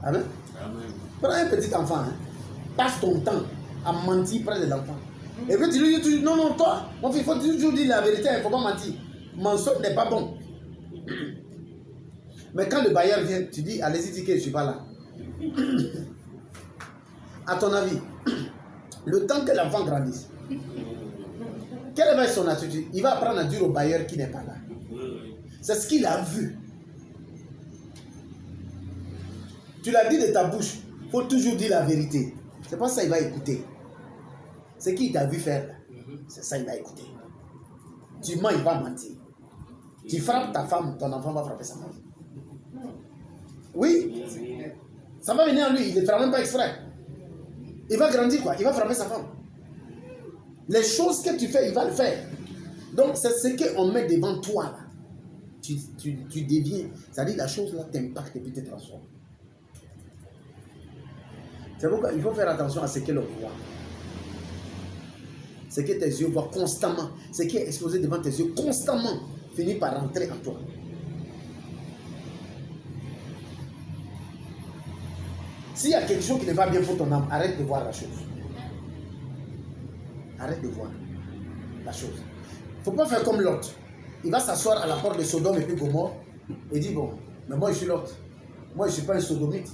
Amen. Amen. Prends un petit enfant. Hein. Passe ton temps à mentir près de l'enfant. Et puis tu lui dis toujours, non, non, toi, mon fils, il faut toujours dire la vérité, il ne faut pas mentir. Mensonge n'est pas bon. Mais quand le bailleur vient, tu dis, allez-y, dis que je ne suis pas là. À ton avis, le temps que l'enfant grandisse, quelle va être son attitude? Il va apprendre à dire au bailleur qui n'est pas là. C'est ce qu'il a vu. Tu l'as dit de ta bouche, il faut toujours dire la vérité. C'est pas ça qu'il va écouter. Ce qu'il t'a vu faire, c'est ça qu'il va écouter. Tu mens, il va mentir. Tu frappes ta femme, ton enfant va frapper sa femme. Oui, ça va venir à lui, il ne le fera même pas exprès. Il va grandir quoi? Il va frapper sa femme. Les choses que tu fais, il va le faire. Donc c'est ce qu'on met devant toi là. Tu deviens, c'est-à-dire la chose là t'impacte et puis te transforme. C'est pourquoi il faut faire attention à ce que l'on voit. Ce que tes yeux voient constamment, ce qui est exposé devant tes yeux constamment, finit par rentrer en toi. S'il y a quelque chose qui ne va bien pour ton âme, arrête de voir la chose. Arrête de voir la chose. Il ne faut pas faire comme Lot. Il va s'asseoir à la porte de Sodome et puis Gomorrhe et dit, bon, mais moi je suis Lot. Moi je ne suis pas un sodomite.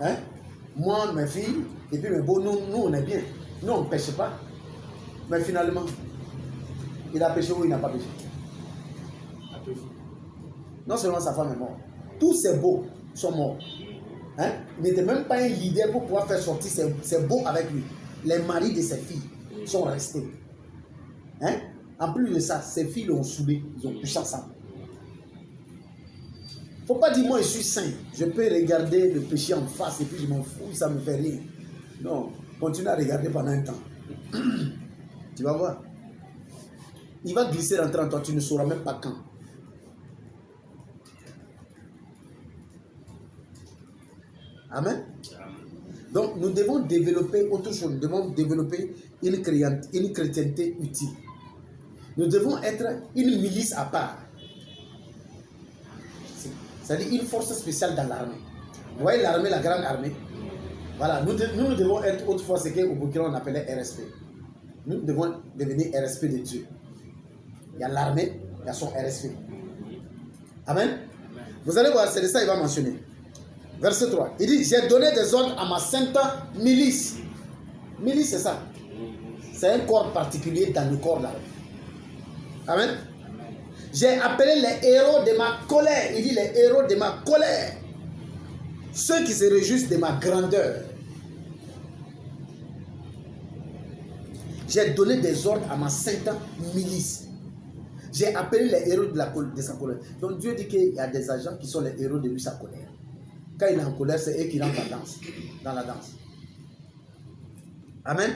Hein? Moi, mes filles, et puis mes beaux, nous on est bien. Nous on ne pêche pas. Mais finalement, il a péché ou il n'a pas péché? Non seulement sa femme est morte, tous ses beaux sont morts. Hein? Il n'était même pas un leader pour pouvoir faire sortir ses beaux avec lui. Les maris de ses filles sont restés. Hein? En plus de ça, ses filles l'ont saoulé, ils ont couché ensemble. Il ne faut pas dire moi je suis saint, je peux regarder le péché en face et puis je m'en fous, ça ne me fait rien. Non, continue à regarder pendant un temps. Tu vas voir. Il va glisser rentrer en toi, tu ne sauras même pas quand. Amen. Donc nous devons développer autre chose, nous devons développer une chrétienté utile. Nous devons être une milice à part. C'est-à-dire une force spéciale dans l'armée. Vous voyez l'armée, la grande armée. Voilà, nous devons être autrefois ce qu'au Burkina on appelait RSP. Nous devons devenir RSP de Dieu. Il y a l'armée, il y a son RSP. Amen. Vous allez voir, c'est de ça qu'il va mentionner. Verset 3. Il dit, j'ai donné des ordres à ma sainte milice. Milice, c'est ça. C'est un corps particulier dans le corps d'armée. Amen. J'ai appelé les héros de ma colère. Il dit les héros de ma colère. Ceux qui se réjouissent de ma grandeur. J'ai donné des ordres à ma sainte milice. J'ai appelé les héros de sa colère. Donc Dieu dit qu'il y a des agents qui sont les héros de lui, sa colère. Quand il est en colère, c'est eux qui rentrent dans la danse. Amen.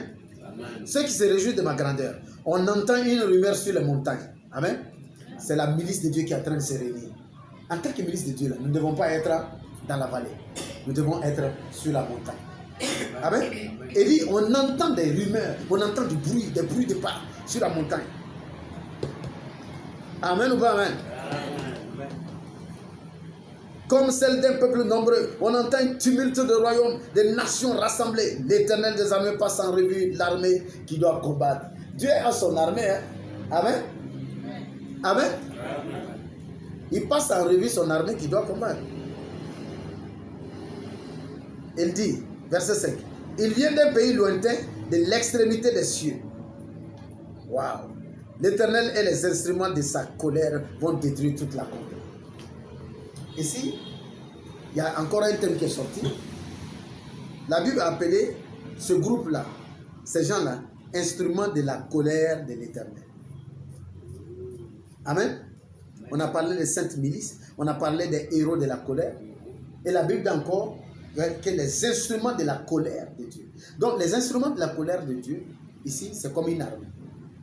Amen. Ceux qui se réjouissent de ma grandeur. On entend une rumeur sur les montagnes. Amen. C'est la milice de Dieu qui est en train de se réunir. En tant que milice de Dieu, là, nous ne devons pas être dans la vallée. Nous devons être sur la montagne. Amen. Et dit, on entend des rumeurs, on entend des bruits de pas sur la montagne. Amen ou pas amen? Amen. Comme celle d'un peuple nombreux, on entend un tumulte de royaumes, des nations rassemblées. L'Éternel des armées passe en revue l'armée qui doit combattre. Dieu a son armée. Hein? Amen. Amen. Il passe en revue son armée qui doit combattre. Il dit, verset 5, il vient d'un pays lointain, de l'extrémité des cieux. Waouh! L'Éternel et les instruments de sa colère vont détruire toute la contrée. Ici, il y a encore un thème qui est sorti. La Bible a appelé ce groupe-là, ces gens-là, instruments de la colère de l'Éternel. Amen. On a parlé des saintes milices, on a parlé des héros de la colère. Et la Bible dit encore que les instruments de la colère de Dieu. Donc les instruments de la colère de Dieu, ici, c'est comme une arme.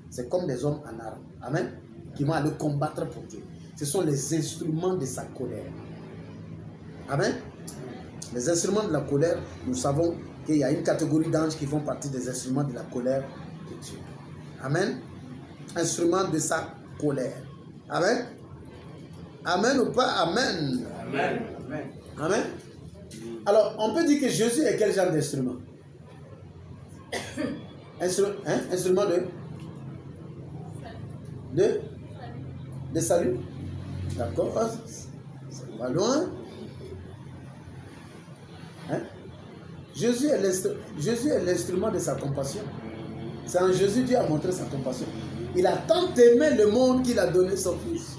C'est comme des hommes en armes. Amen. Qui vont aller combattre pour Dieu. ce sont les instruments de sa colère. Amen. Les instruments de la colère, nous savons qu'il y a une catégorie d'anges qui font partie des instruments de la colère de Dieu. Amen. Instruments de sa colère. Amen. Amen ou pas? Amen. Amen. Amen. Amen. Alors, on peut dire que Jésus est quel genre d'instrument? Instrument de salut. D'accord. C'est pas loin. Hein? Jésus est l'instrument de sa compassion. C'est en Jésus Dieu a montré sa compassion. Il a tant aimé le monde qu'il a donné son Fils.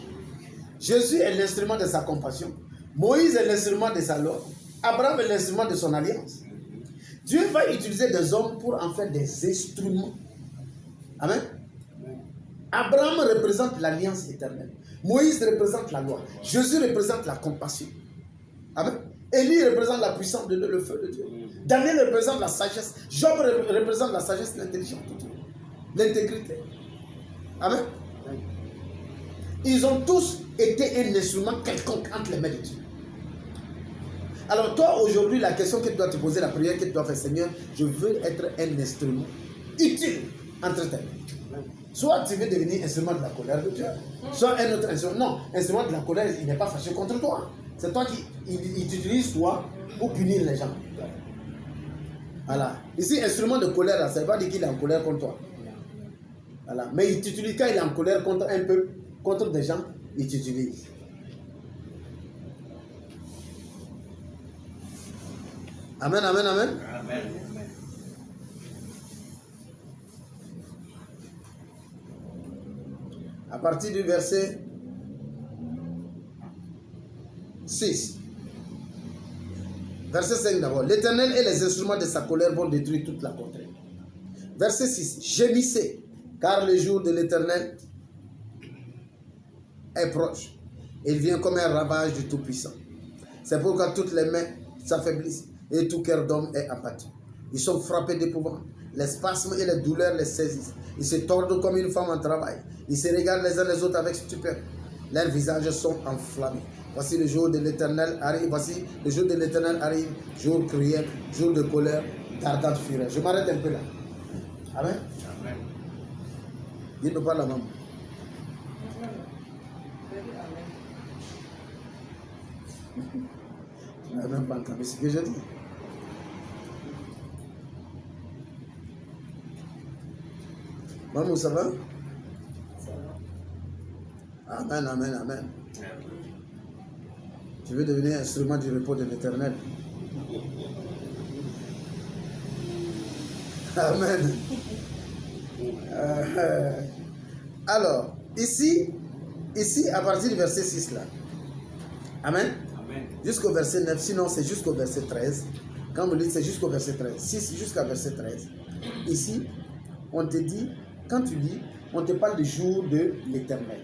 Jésus est l'instrument de sa compassion. Moïse est l'instrument de sa loi. Abraham est l'instrument de son alliance. Dieu va utiliser des hommes pour en faire des instruments. Amen. Abraham représente l'alliance éternelle. Moïse représente la loi. Jésus représente la compassion. Amen. Élie représente la puissance de Dieu, le feu de Dieu. Daniel représente la sagesse. Job représente la sagesse, l'intelligence de Dieu. L'intégrité. Amen. Ils ont tous été un instrument quelconque entre les mains de Dieu. Alors toi, aujourd'hui, la question que tu dois te poser, la prière que tu dois faire, Seigneur, je veux être un instrument utile entre tes mains. Soit tu veux devenir instrument de la colère de Dieu, soit un autre instrument. Non, instrument de la colère, il n'est pas fâché contre toi. C'est toi qui utilise toi pour punir les gens. Voilà. Ici, instrument de colère, ça ne veut pas dire qu'il est en colère contre toi. Voilà. Mais il t'utilise quand il est en colère contre un peuple, contre des gens, il t'utilise. Amen, amen, amen. Amen. À partir du verset 6. Verset 5 d'abord. L'Éternel et les instruments de sa colère vont détruire toute la contrée. Verset 6. Gémissez, car le jour de l'Éternel est proche. Il vient comme un ravage du Tout-Puissant. C'est pourquoi toutes les mains s'affaiblissent et tout cœur d'homme est abattu. Ils sont frappés d'épouvante. Les spasmes et les douleurs les saisissent. Ils se tordent comme une femme en travail. Ils se regardent les uns les autres avec stupeur. Leurs visages sont enflammés. Voici le jour de l'Éternel arrive. Voici le jour de l'Éternel arrive. Jour cruel, jour de colère, d'ardente fureur. Je m'arrête un peu là. Amen. Amen. Dis-nous pas la maman. Tu n'as même pas entendu ce que je dis. Maman, ça va? Amen, amen, amen. Tu veux devenir instrument du repos de l'Éternel? Amen. Alors, ici, à partir du verset 6 là. Amen. Jusqu'au verset 9, sinon c'est jusqu'au verset 13. Quand vous dites c'est jusqu'au verset 13, 6 jusqu'à verset 13. Ici, on te dit, quand tu lis, on te parle du jour de l'Éternel.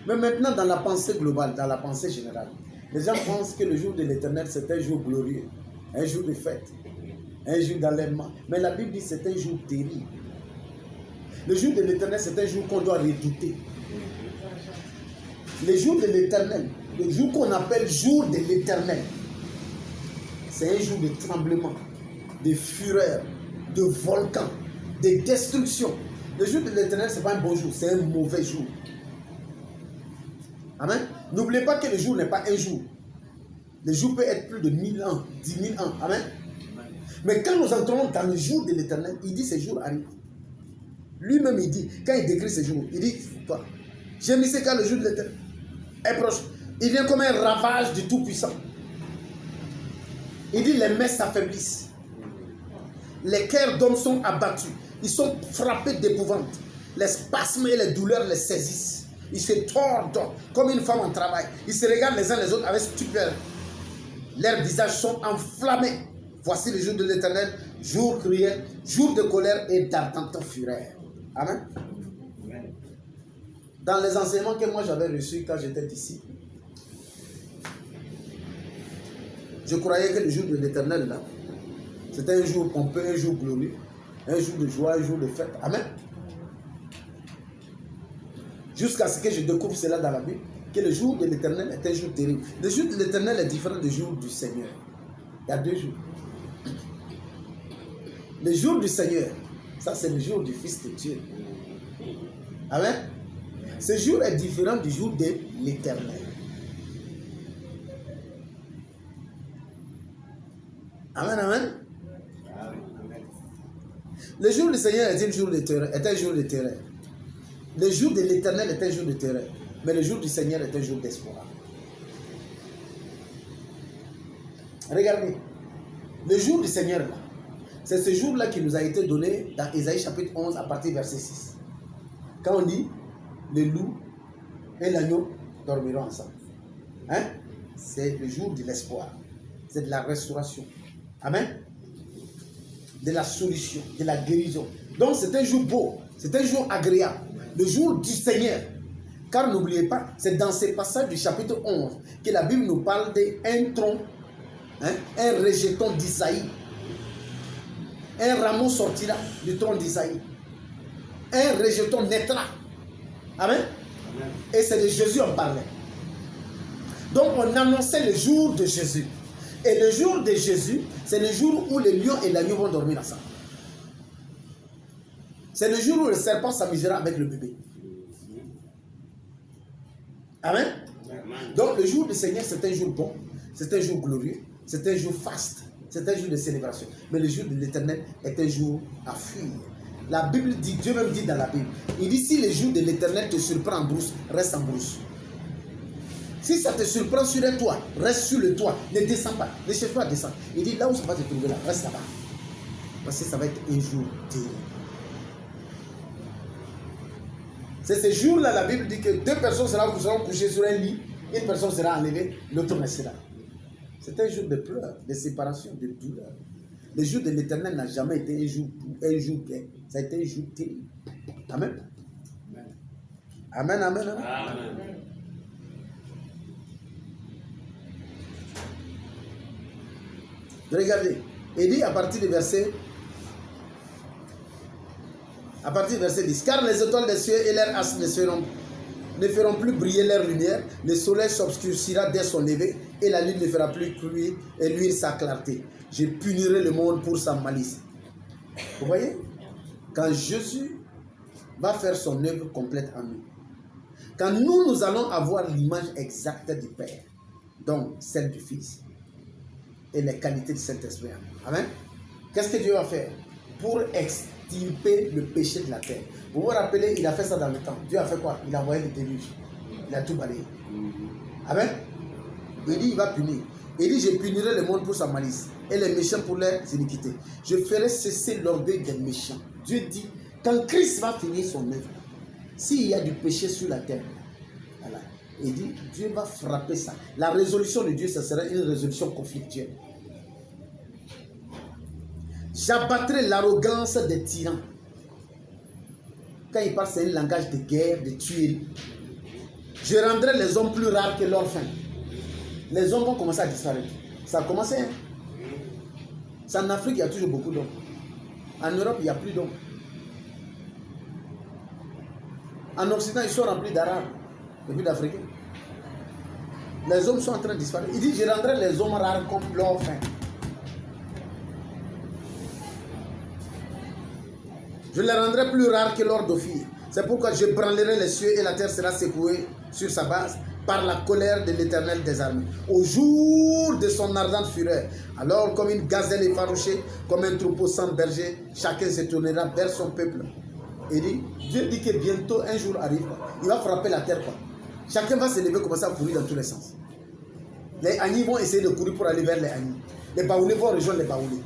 Mais maintenant, dans la pensée globale, dans la pensée générale, les gens pensent que le jour de l'Éternel, c'est un jour glorieux, un jour de fête, un jour d'enlèvement. Mais la Bible dit que c'est un jour terrible. Le jour de l'Éternel, c'est un jour qu'on doit redouter. Le jour de l'Éternel, le jour qu'on appelle jour de l'Éternel, c'est un jour de tremblement, de fureur, de volcan, de destruction. Le jour de l'Éternel, ce n'est pas un bon jour, c'est un mauvais jour. Amen. N'oubliez pas que le jour n'est pas un jour. Le jour peut être plus de 1000 ans, 10 000 ans. Amen. Mais quand nous entrons dans le jour de l'Éternel, il dit ce jour arrive. Lui-même, il dit, quand il décrit ce jour, il dit, toi, gémissez car le jour de l'Éternel est proche. Il vient comme un ravage du Tout-Puissant. Il dit, les mains s'affaiblissent. Les cœurs d'hommes sont abattus. Ils sont frappés d'épouvante. Les spasmes et les douleurs les saisissent. Ils se tordent comme une femme en travail. Ils se regardent les uns les autres avec stupeur. Leurs visages sont enflammés. Voici le jour de l'Éternel, jour cruel, jour de colère et d'ardente fureur. Amen. Dans les enseignements que moi j'avais reçus quand j'étais disciple, je croyais que le jour de l'Éternel, là, c'était un jour pompeux, un jour glorieux, un jour de joie, un jour de fête. Amen. Jusqu'à ce que je découvre cela dans la Bible. que le jour de l'Éternel est un jour terrible. Le jour de l'Éternel est différent du jour du Seigneur. Il y a 2 jours. Le jour du Seigneur, ça c'est le jour du Fils de Dieu. Amen. Ce jour est différent du jour de l'Éternel. Amen, amen. Le jour du Seigneur est un jour de terreur. Le jour de l'Éternel est un jour de terreur. Mais le jour du Seigneur est un jour d'espoir. Regardez. Le jour du Seigneur, là, c'est ce jour-là qui nous a été donné dans Ésaïe chapitre 11 à partir du verset 6. Quand on dit, le loup et l'agneau dormiront ensemble. Hein? C'est le jour de l'espoir. C'est de la restauration. Amen. De la solution, de la guérison. Donc c'est un jour beau, c'est un jour agréable. Le jour du Seigneur. Car n'oubliez pas, c'est dans ces passages du chapitre 11 que la Bible nous parle d'un tronc, hein, un rejeton d'Isaïe. Un rameau sortira du tronc d'Isaïe. Un rejeton naîtra. Amen. Amen. Et c'est de Jésus on parlait. Donc on annonçait le jour de Jésus. Et le jour de Jésus, c'est le jour où le lion et l'agneau vont dormir ensemble. C'est le jour où le serpent s'amusera avec le bébé. Amen. Amen. Donc le jour du Seigneur, c'est un jour bon, c'est un jour glorieux, c'est un jour faste, c'est un jour de célébration. Mais le jour de l'Éternel est un jour à fuir. La Bible dit, Dieu même dit dans la Bible, il dit si le jour de l'Éternel te surprend en brousse, reste en brousse. Si ça te surprend sur un toit, reste sur le toit, ne descends pas, ne cherche pas à descendre. Il dit là où ça va te trouver là, reste là-bas. Parce que ça va être un jour terrible. C'est ce jour-là, la Bible dit que 2 personnes seront couchées sur un lit, une personne sera enlevée, l'autre restera. C'est un jour de pleurs, de séparation, de douleur. Le jour de l'Éternel n'a jamais été un jour gai. Ça a été un jour terrible. Amen. Amen, amen, amen. Amen. Regardez, il dit à partir du verset 10, car les étoiles des cieux et leurs astres ne feront plus briller leur lumière, le soleil s'obscurcira dès son lever, et la lune ne fera plus luire sa clarté. Je punirai le monde pour sa malice. Vous voyez, quand Jésus va faire son œuvre complète en nous, quand nous allons avoir l'image exacte du Père, donc celle du Fils, et les qualités du Saint-Esprit. Amen. Qu'est-ce que Dieu va faire pour extirper le péché de la terre? Vous vous rappelez, il a fait ça dans le temps. Dieu a fait quoi? Il a envoyé le déluge. Il a tout balayé. Amen. Il dit, il va punir. Il dit, je punirai le monde pour sa malice et les méchants pour leurs iniquités. Je ferai cesser l'orgueil des méchants. Dieu dit, quand Christ va finir son œuvre, s'il y a du péché sur la terre, voilà, il dit, Dieu va frapper ça. La résolution de Dieu, ça sera une résolution conflictuelle. J'abattrai l'arrogance des tyrans. Quand il parle, c'est un langage de guerre, de tuerie. Je rendrai les hommes plus rares que leur faim. Les hommes vont commencer à disparaître. Ça a commencé. Hein? C'est en Afrique, il y a toujours beaucoup d'hommes. En Europe, il n'y a plus d'hommes. En Occident, ils sont remplis d'Arabes et puis d'Africains. Les hommes sont en train de disparaître. Il dit, je rendrai les hommes rares comme leur faim. Je les rendrai plus rares que l'or d'Ophir. C'est pourquoi je branlerai les cieux et la terre sera secouée sur sa base par la colère de l'Éternel des armées. Au jour de son ardente fureur, alors comme une gazelle effarouchée, comme un troupeau sans berger, chacun se tournera vers son peuple. Et dit, Dieu dit que bientôt un jour arrive, il va frapper la terre. Quoi. Chacun va se lever, commencer à courir dans tous les sens. Les agnis vont essayer de courir pour aller vers les agnis. Les baoulés vont rejoindre les baoulés.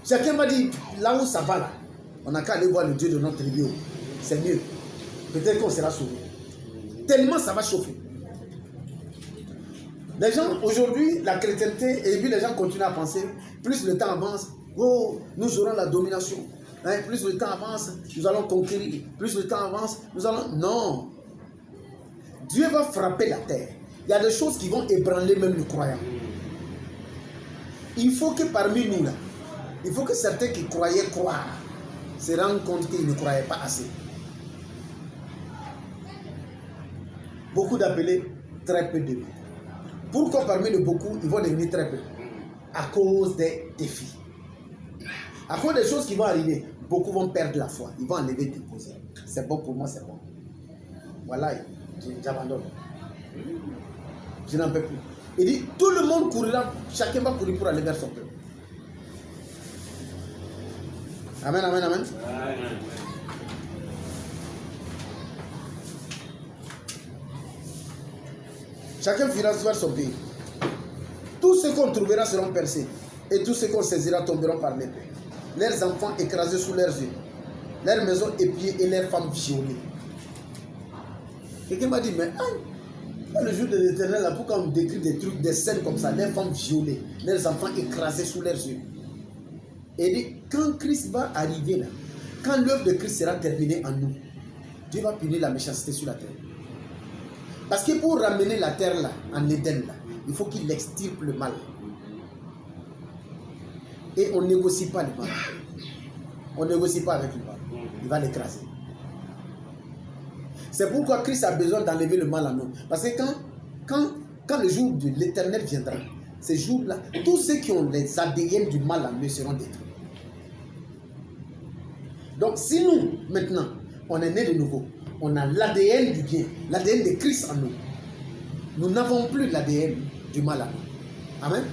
Chacun va dire, là où ça va là, on n'a qu'à aller voir le Dieu de notre vie. C'est mieux. Peut-être qu'on sera sauvé. Tellement ça va chauffer. Les gens, aujourd'hui, la chrétienté, et puis les gens continuent à penser, plus le temps avance, oh, nous aurons la domination. Hein, plus le temps avance, nous allons conquérir. Plus le temps avance, nous allons... Non. Dieu va frapper la terre. Il y a des choses qui vont ébranler même le croyant. Il faut que parmi nous, là, il faut que certains qui croyaient croire se rendent compte qu'ils ne croyaient pas assez. Beaucoup d'appelés, très peu d'élus. Pourquoi parmi les beaucoup, ils vont devenir très peu? À cause des défis. À cause des choses qui vont arriver, beaucoup vont perdre la foi. Ils vont enlever, déposer. C'est bon pour moi, c'est bon. Voilà, j'abandonne. Je n'en peux plus. Il dit, tout le monde courira, chacun va courir pour aller vers son peuple. Amen, amen, amen. Amen. Chacun fuira vers son pays. Tous ceux qu'on trouvera seront percés, et tous ceux qu'on saisira tomberont par l'épée. Leurs enfants écrasés sous leurs yeux, leurs maisons épiées et leurs femmes violées. Quelqu'un m'a dit, mais le jour de l'Éternel, là, pourquoi on décrit des trucs, des scènes comme ça, leurs femmes violées, leurs enfants écrasés sous leurs yeux. Et dit, quand Christ va arriver là, quand l'œuvre de Christ sera terminée en nous, Dieu va punir la méchanceté sur la terre. Parce que pour ramener la terre là, en Éden là, il faut qu'il extirpe le mal. Et on ne négocie pas le mal. On ne négocie pas avec le mal. Il va l'écraser. C'est pourquoi Christ a besoin d'enlever le mal en nous. Parce que quand le jour de l'Éternel viendra, ces jours-là, tous ceux qui ont les ADN du mal en eux seront détruits. Donc si nous, maintenant, on est né de nouveau, on a l'ADN du bien, l'ADN de Christ en nous, nous n'avons plus l'ADN du mal en nous. Amen.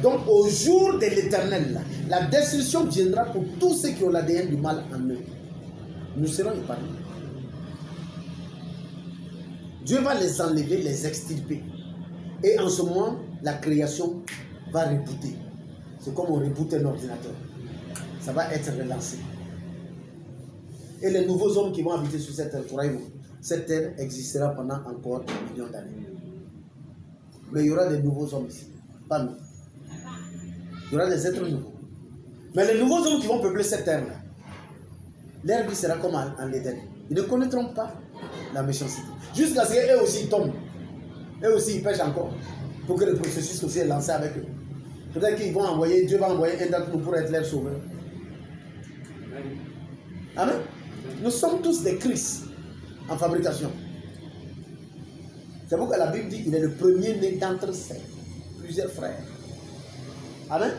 Donc au jour de l'Éternel, la destruction viendra pour tous ceux qui ont l'ADN du mal en eux. Nous serons épargnés. Dieu va les enlever, les extirper. Et en ce moment, la création va rebooter. C'est comme on reboot un ordinateur. Ça va être relancé. Et les nouveaux hommes qui vont habiter sur cette terre, croyez-vous, cette terre existera pendant encore des millions d'années. Mais il y aura des nouveaux hommes ici, pas nous. Il y aura des êtres nouveaux. Mais les nouveaux hommes qui vont peupler cette terre-là, leur vie sera comme en Éden. Ils ne connaîtront pas la méchanceté. Jusqu'à ce qu'eux aussi tombent. Eux aussi ils pêchent encore. Pour que le processus aussi est lancé avec eux. Peut-être qu'ils vont envoyer, Dieu va envoyer un d'entre nous pour être leur sauveur. Amen. Nous sommes tous des Christ en fabrication. C'est pourquoi la Bible dit qu'il est le premier-né d'entre ses plusieurs frères. Amen.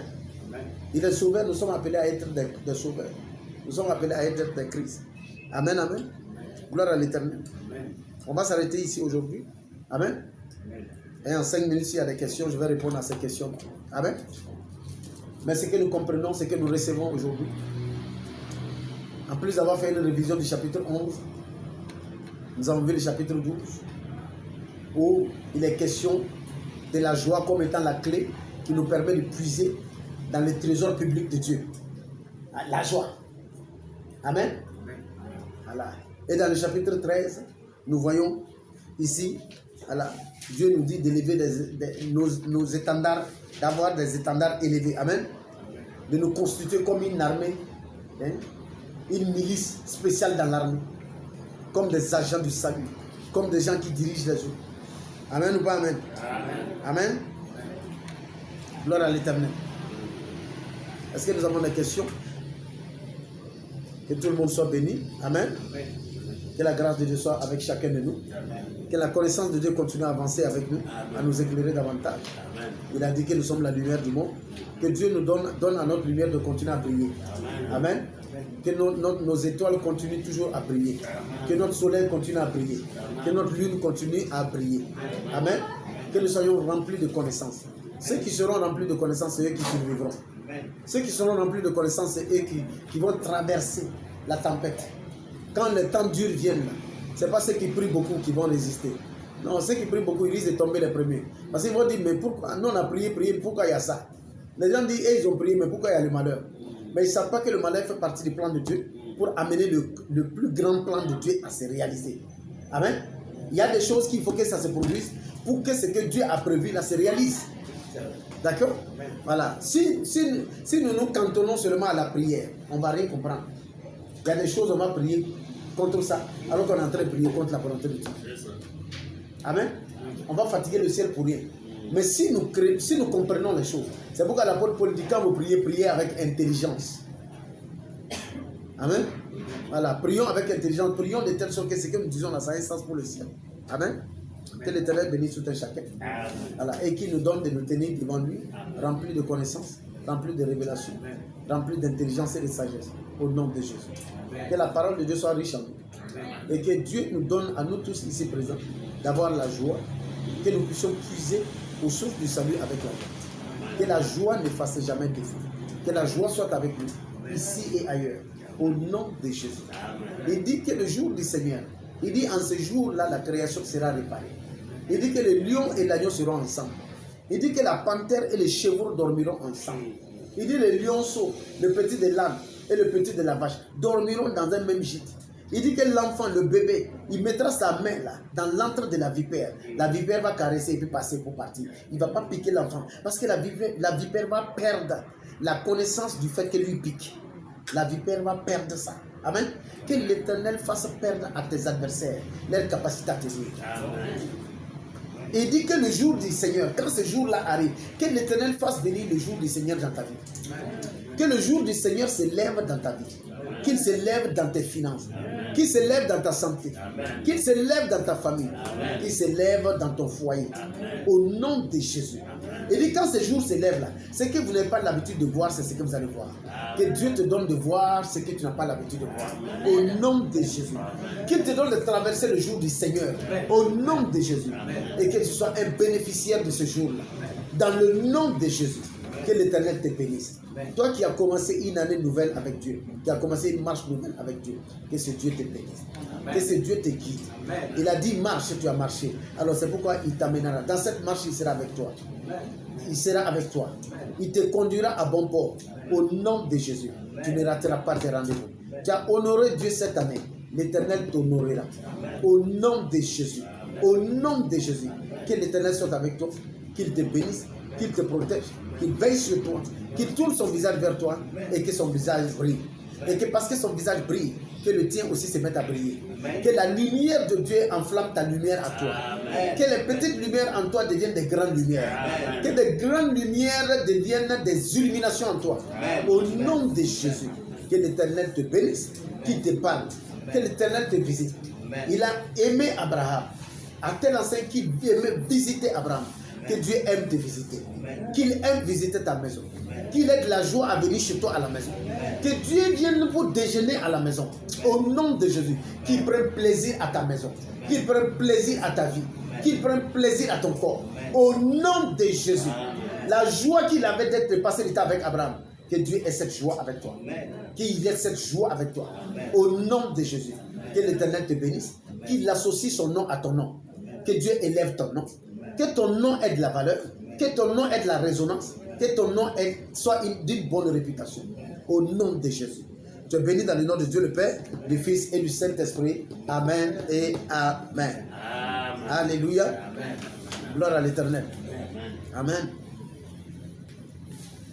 Il est sauveur, nous sommes appelés à être des sauveurs. Nous sommes appelés à être des Christ. Amen, amen. Gloire à l'Éternel. On va s'arrêter ici aujourd'hui. Amen. Et en 5 minutes, s'il y a des questions, je vais répondre à ces questions. Amen. Mais ce que nous comprenons, ce que nous recevons aujourd'hui, en plus d'avoir fait une révision du chapitre 11, nous avons vu le chapitre 12, où il est question de la joie comme étant la clé qui nous permet de puiser dans les trésors publics de Dieu. La joie. Amen. Voilà. Et dans le chapitre 13, nous voyons ici, voilà, Dieu nous dit d'élever nos étendards, d'avoir des étendards élevés. Amen. De nous constituer comme une armée, hein, une milice spéciale dans l'armée, comme des agents du salut, comme des gens qui dirigent les autres. Amen ou pas amen? Amen. Amen. Gloire à l'Éternel. Est-ce que nous avons des questions? Que tout le monde soit béni. Amen. Amen. Que la grâce de Dieu soit avec chacun de nous. Amen. Que la connaissance de Dieu continue à avancer avec nous, amen, à nous éclairer davantage. Amen. Il a dit que nous sommes la lumière du monde. Que Dieu nous donne à notre lumière de continuer à briller. Amen. Amen. Que nos étoiles continuent toujours à briller. Amen. Que notre soleil continue à briller. Amen. Que notre lune continue à briller. Amen. Que nous soyons remplis de connaissances. Ceux qui seront remplis de connaissances, c'est eux qui survivront. Amen. Ceux qui seront remplis de connaissances, c'est eux qui vont traverser la tempête. Quand les temps durs viennent, ce n'est pas ceux qui prient beaucoup qui vont résister. Non, ceux qui prient beaucoup, ils risquent de tomber les premiers. Parce qu'ils vont dire, mais pourquoi? Nous on a prié, pourquoi il y a ça? Les gens disent, ils ont prié, mais pourquoi il y a le malheur? Mais ils ne savent pas que le malheur fait partie du plan de Dieu pour amener le plus grand plan de Dieu à se réaliser. Amen. Il y a des choses qu'il faut que ça se produise pour que ce que Dieu a prévu là se réalise. D'accord? Voilà. Si nous nous cantonnons seulement à la prière, on ne va rien comprendre. Il y a des choses, on va prier contre ça, alors qu'on est en train de prier contre la volonté de Dieu. Amen. On va fatiguer le ciel pour rien. Mais si nous comprenons les choses, c'est pourquoi l'apôtre Paul dit, quand vous priez avec intelligence. Amen. Voilà, prions avec intelligence, prions de telle sorte que ce que nous disons là, ça a un sens pour le ciel. Amen. Que l'Éternel bénisse tout un chacun. Voilà. Et qu'il nous donne de nous tenir devant lui, remplis de connaissances, remplis de révélations, remplis d'intelligence et de sagesse. Au nom de Jésus. Que la parole de Dieu soit riche en nous. Et que Dieu nous donne à nous tous ici présents d'avoir la joie, que nous puissions puiser aux sources du salut avec la joie. Que la joie ne fasse jamais défaut. Que la joie soit avec nous, ici et ailleurs. Au nom de Jésus. Il dit que le jour du Seigneur, il dit en ce jour-là, la création sera réparée. Il dit que le lion et l'agneau seront ensemble. Il dit que la panthère et les chevreaux dormiront ensemble. Il dit le lionceau, le petit de l'âne et le petit de la vache dormiront dans un même gîte. Il dit que l'enfant, le bébé, il mettra sa main là, dans l'antre de la vipère. La vipère va caresser et puis passer pour partir. Il ne va pas piquer l'enfant. Parce que la vipère va perdre la connaissance du fait qu'elle lui pique. La vipère va perdre ça. Amen. Que l'Éternel fasse perdre à tes adversaires leur capacité à te nuire. Il dit que le jour du Seigneur, quand ce jour-là arrive, que l'Éternel fasse venir le jour du Seigneur dans ta vie. Que le jour du Seigneur se lève dans ta vie. Qu'il se lève dans tes finances. Qu'il se lève dans ta santé. Qu'il se lève dans ta famille. Qu'il se lève dans ton foyer. Au nom de Jésus. Il dit quand ce jour se lève là, ce que vous n'avez pas l'habitude de voir, c'est ce que vous allez voir. Que Dieu te donne de voir ce que tu n'as pas l'habitude de voir. Au nom de Jésus. Qu'il te donne de traverser le jour du Seigneur. Au nom de Jésus. Et que tu sois un bénéficiaire de ce jour-là. Dans le nom de Jésus. Que l'Éternel te bénisse. Toi qui as commencé une année nouvelle avec Dieu, qui as commencé une marche nouvelle avec Dieu, que ce Dieu te bénisse. Que ce Dieu te guide. Il a dit marche, tu as marché. Alors c'est pourquoi il t'amènera. Dans cette marche, il sera avec toi. Il sera avec toi. Il te conduira à bon port. Au nom de Jésus. Tu ne rateras pas tes rendez-vous. Tu as honoré Dieu cette année. L'Éternel t'honorera. Au nom de Jésus. Au nom de Jésus. Que l'Éternel soit avec toi. Qu'il te bénisse. Qu'il te protège. Qu'il veille sur toi. Qu'il tourne son visage vers toi. Et que son visage brille. Et que parce que son visage brille, que le tien aussi se mette à briller. Que la lumière de Dieu enflamme ta lumière à toi. Que les petites lumières en toi deviennent des grandes lumières. Que des grandes lumières deviennent des illuminations en toi. Au nom de Jésus. Que l'Éternel te bénisse, qu'il te parle. Que l'Éternel te visite. Il a aimé Abraham. À tel enseigne qu'il aimait visiter Abraham. Que Dieu aime te visiter. Qu'il aime visiter ta maison. Qu'il ait de la joie à venir chez toi à la maison. Que Dieu vienne pour déjeuner à la maison. Au nom de Jésus. Qu'il prenne plaisir à ta maison. Qu'il prenne plaisir à ta vie. Qu'il prenne plaisir à ton corps. Au nom de Jésus. La joie qu'il avait d'être passé du temps avec Abraham. Que Dieu ait cette joie avec toi. Qu'il ait cette joie avec toi. Au nom de Jésus. Que l'Éternel te bénisse. Qu'il associe son nom à ton nom. Que Dieu élève ton nom. Que ton nom ait de la valeur. Que ton nom ait de la résonance. Que ton nom soit d'une bonne réputation. Au nom de Jésus. Tu es béni dans le nom de Dieu le Père, du Fils et du Saint-Esprit. Amen et Amen. Alléluia. Gloire à l'Éternel. Amen.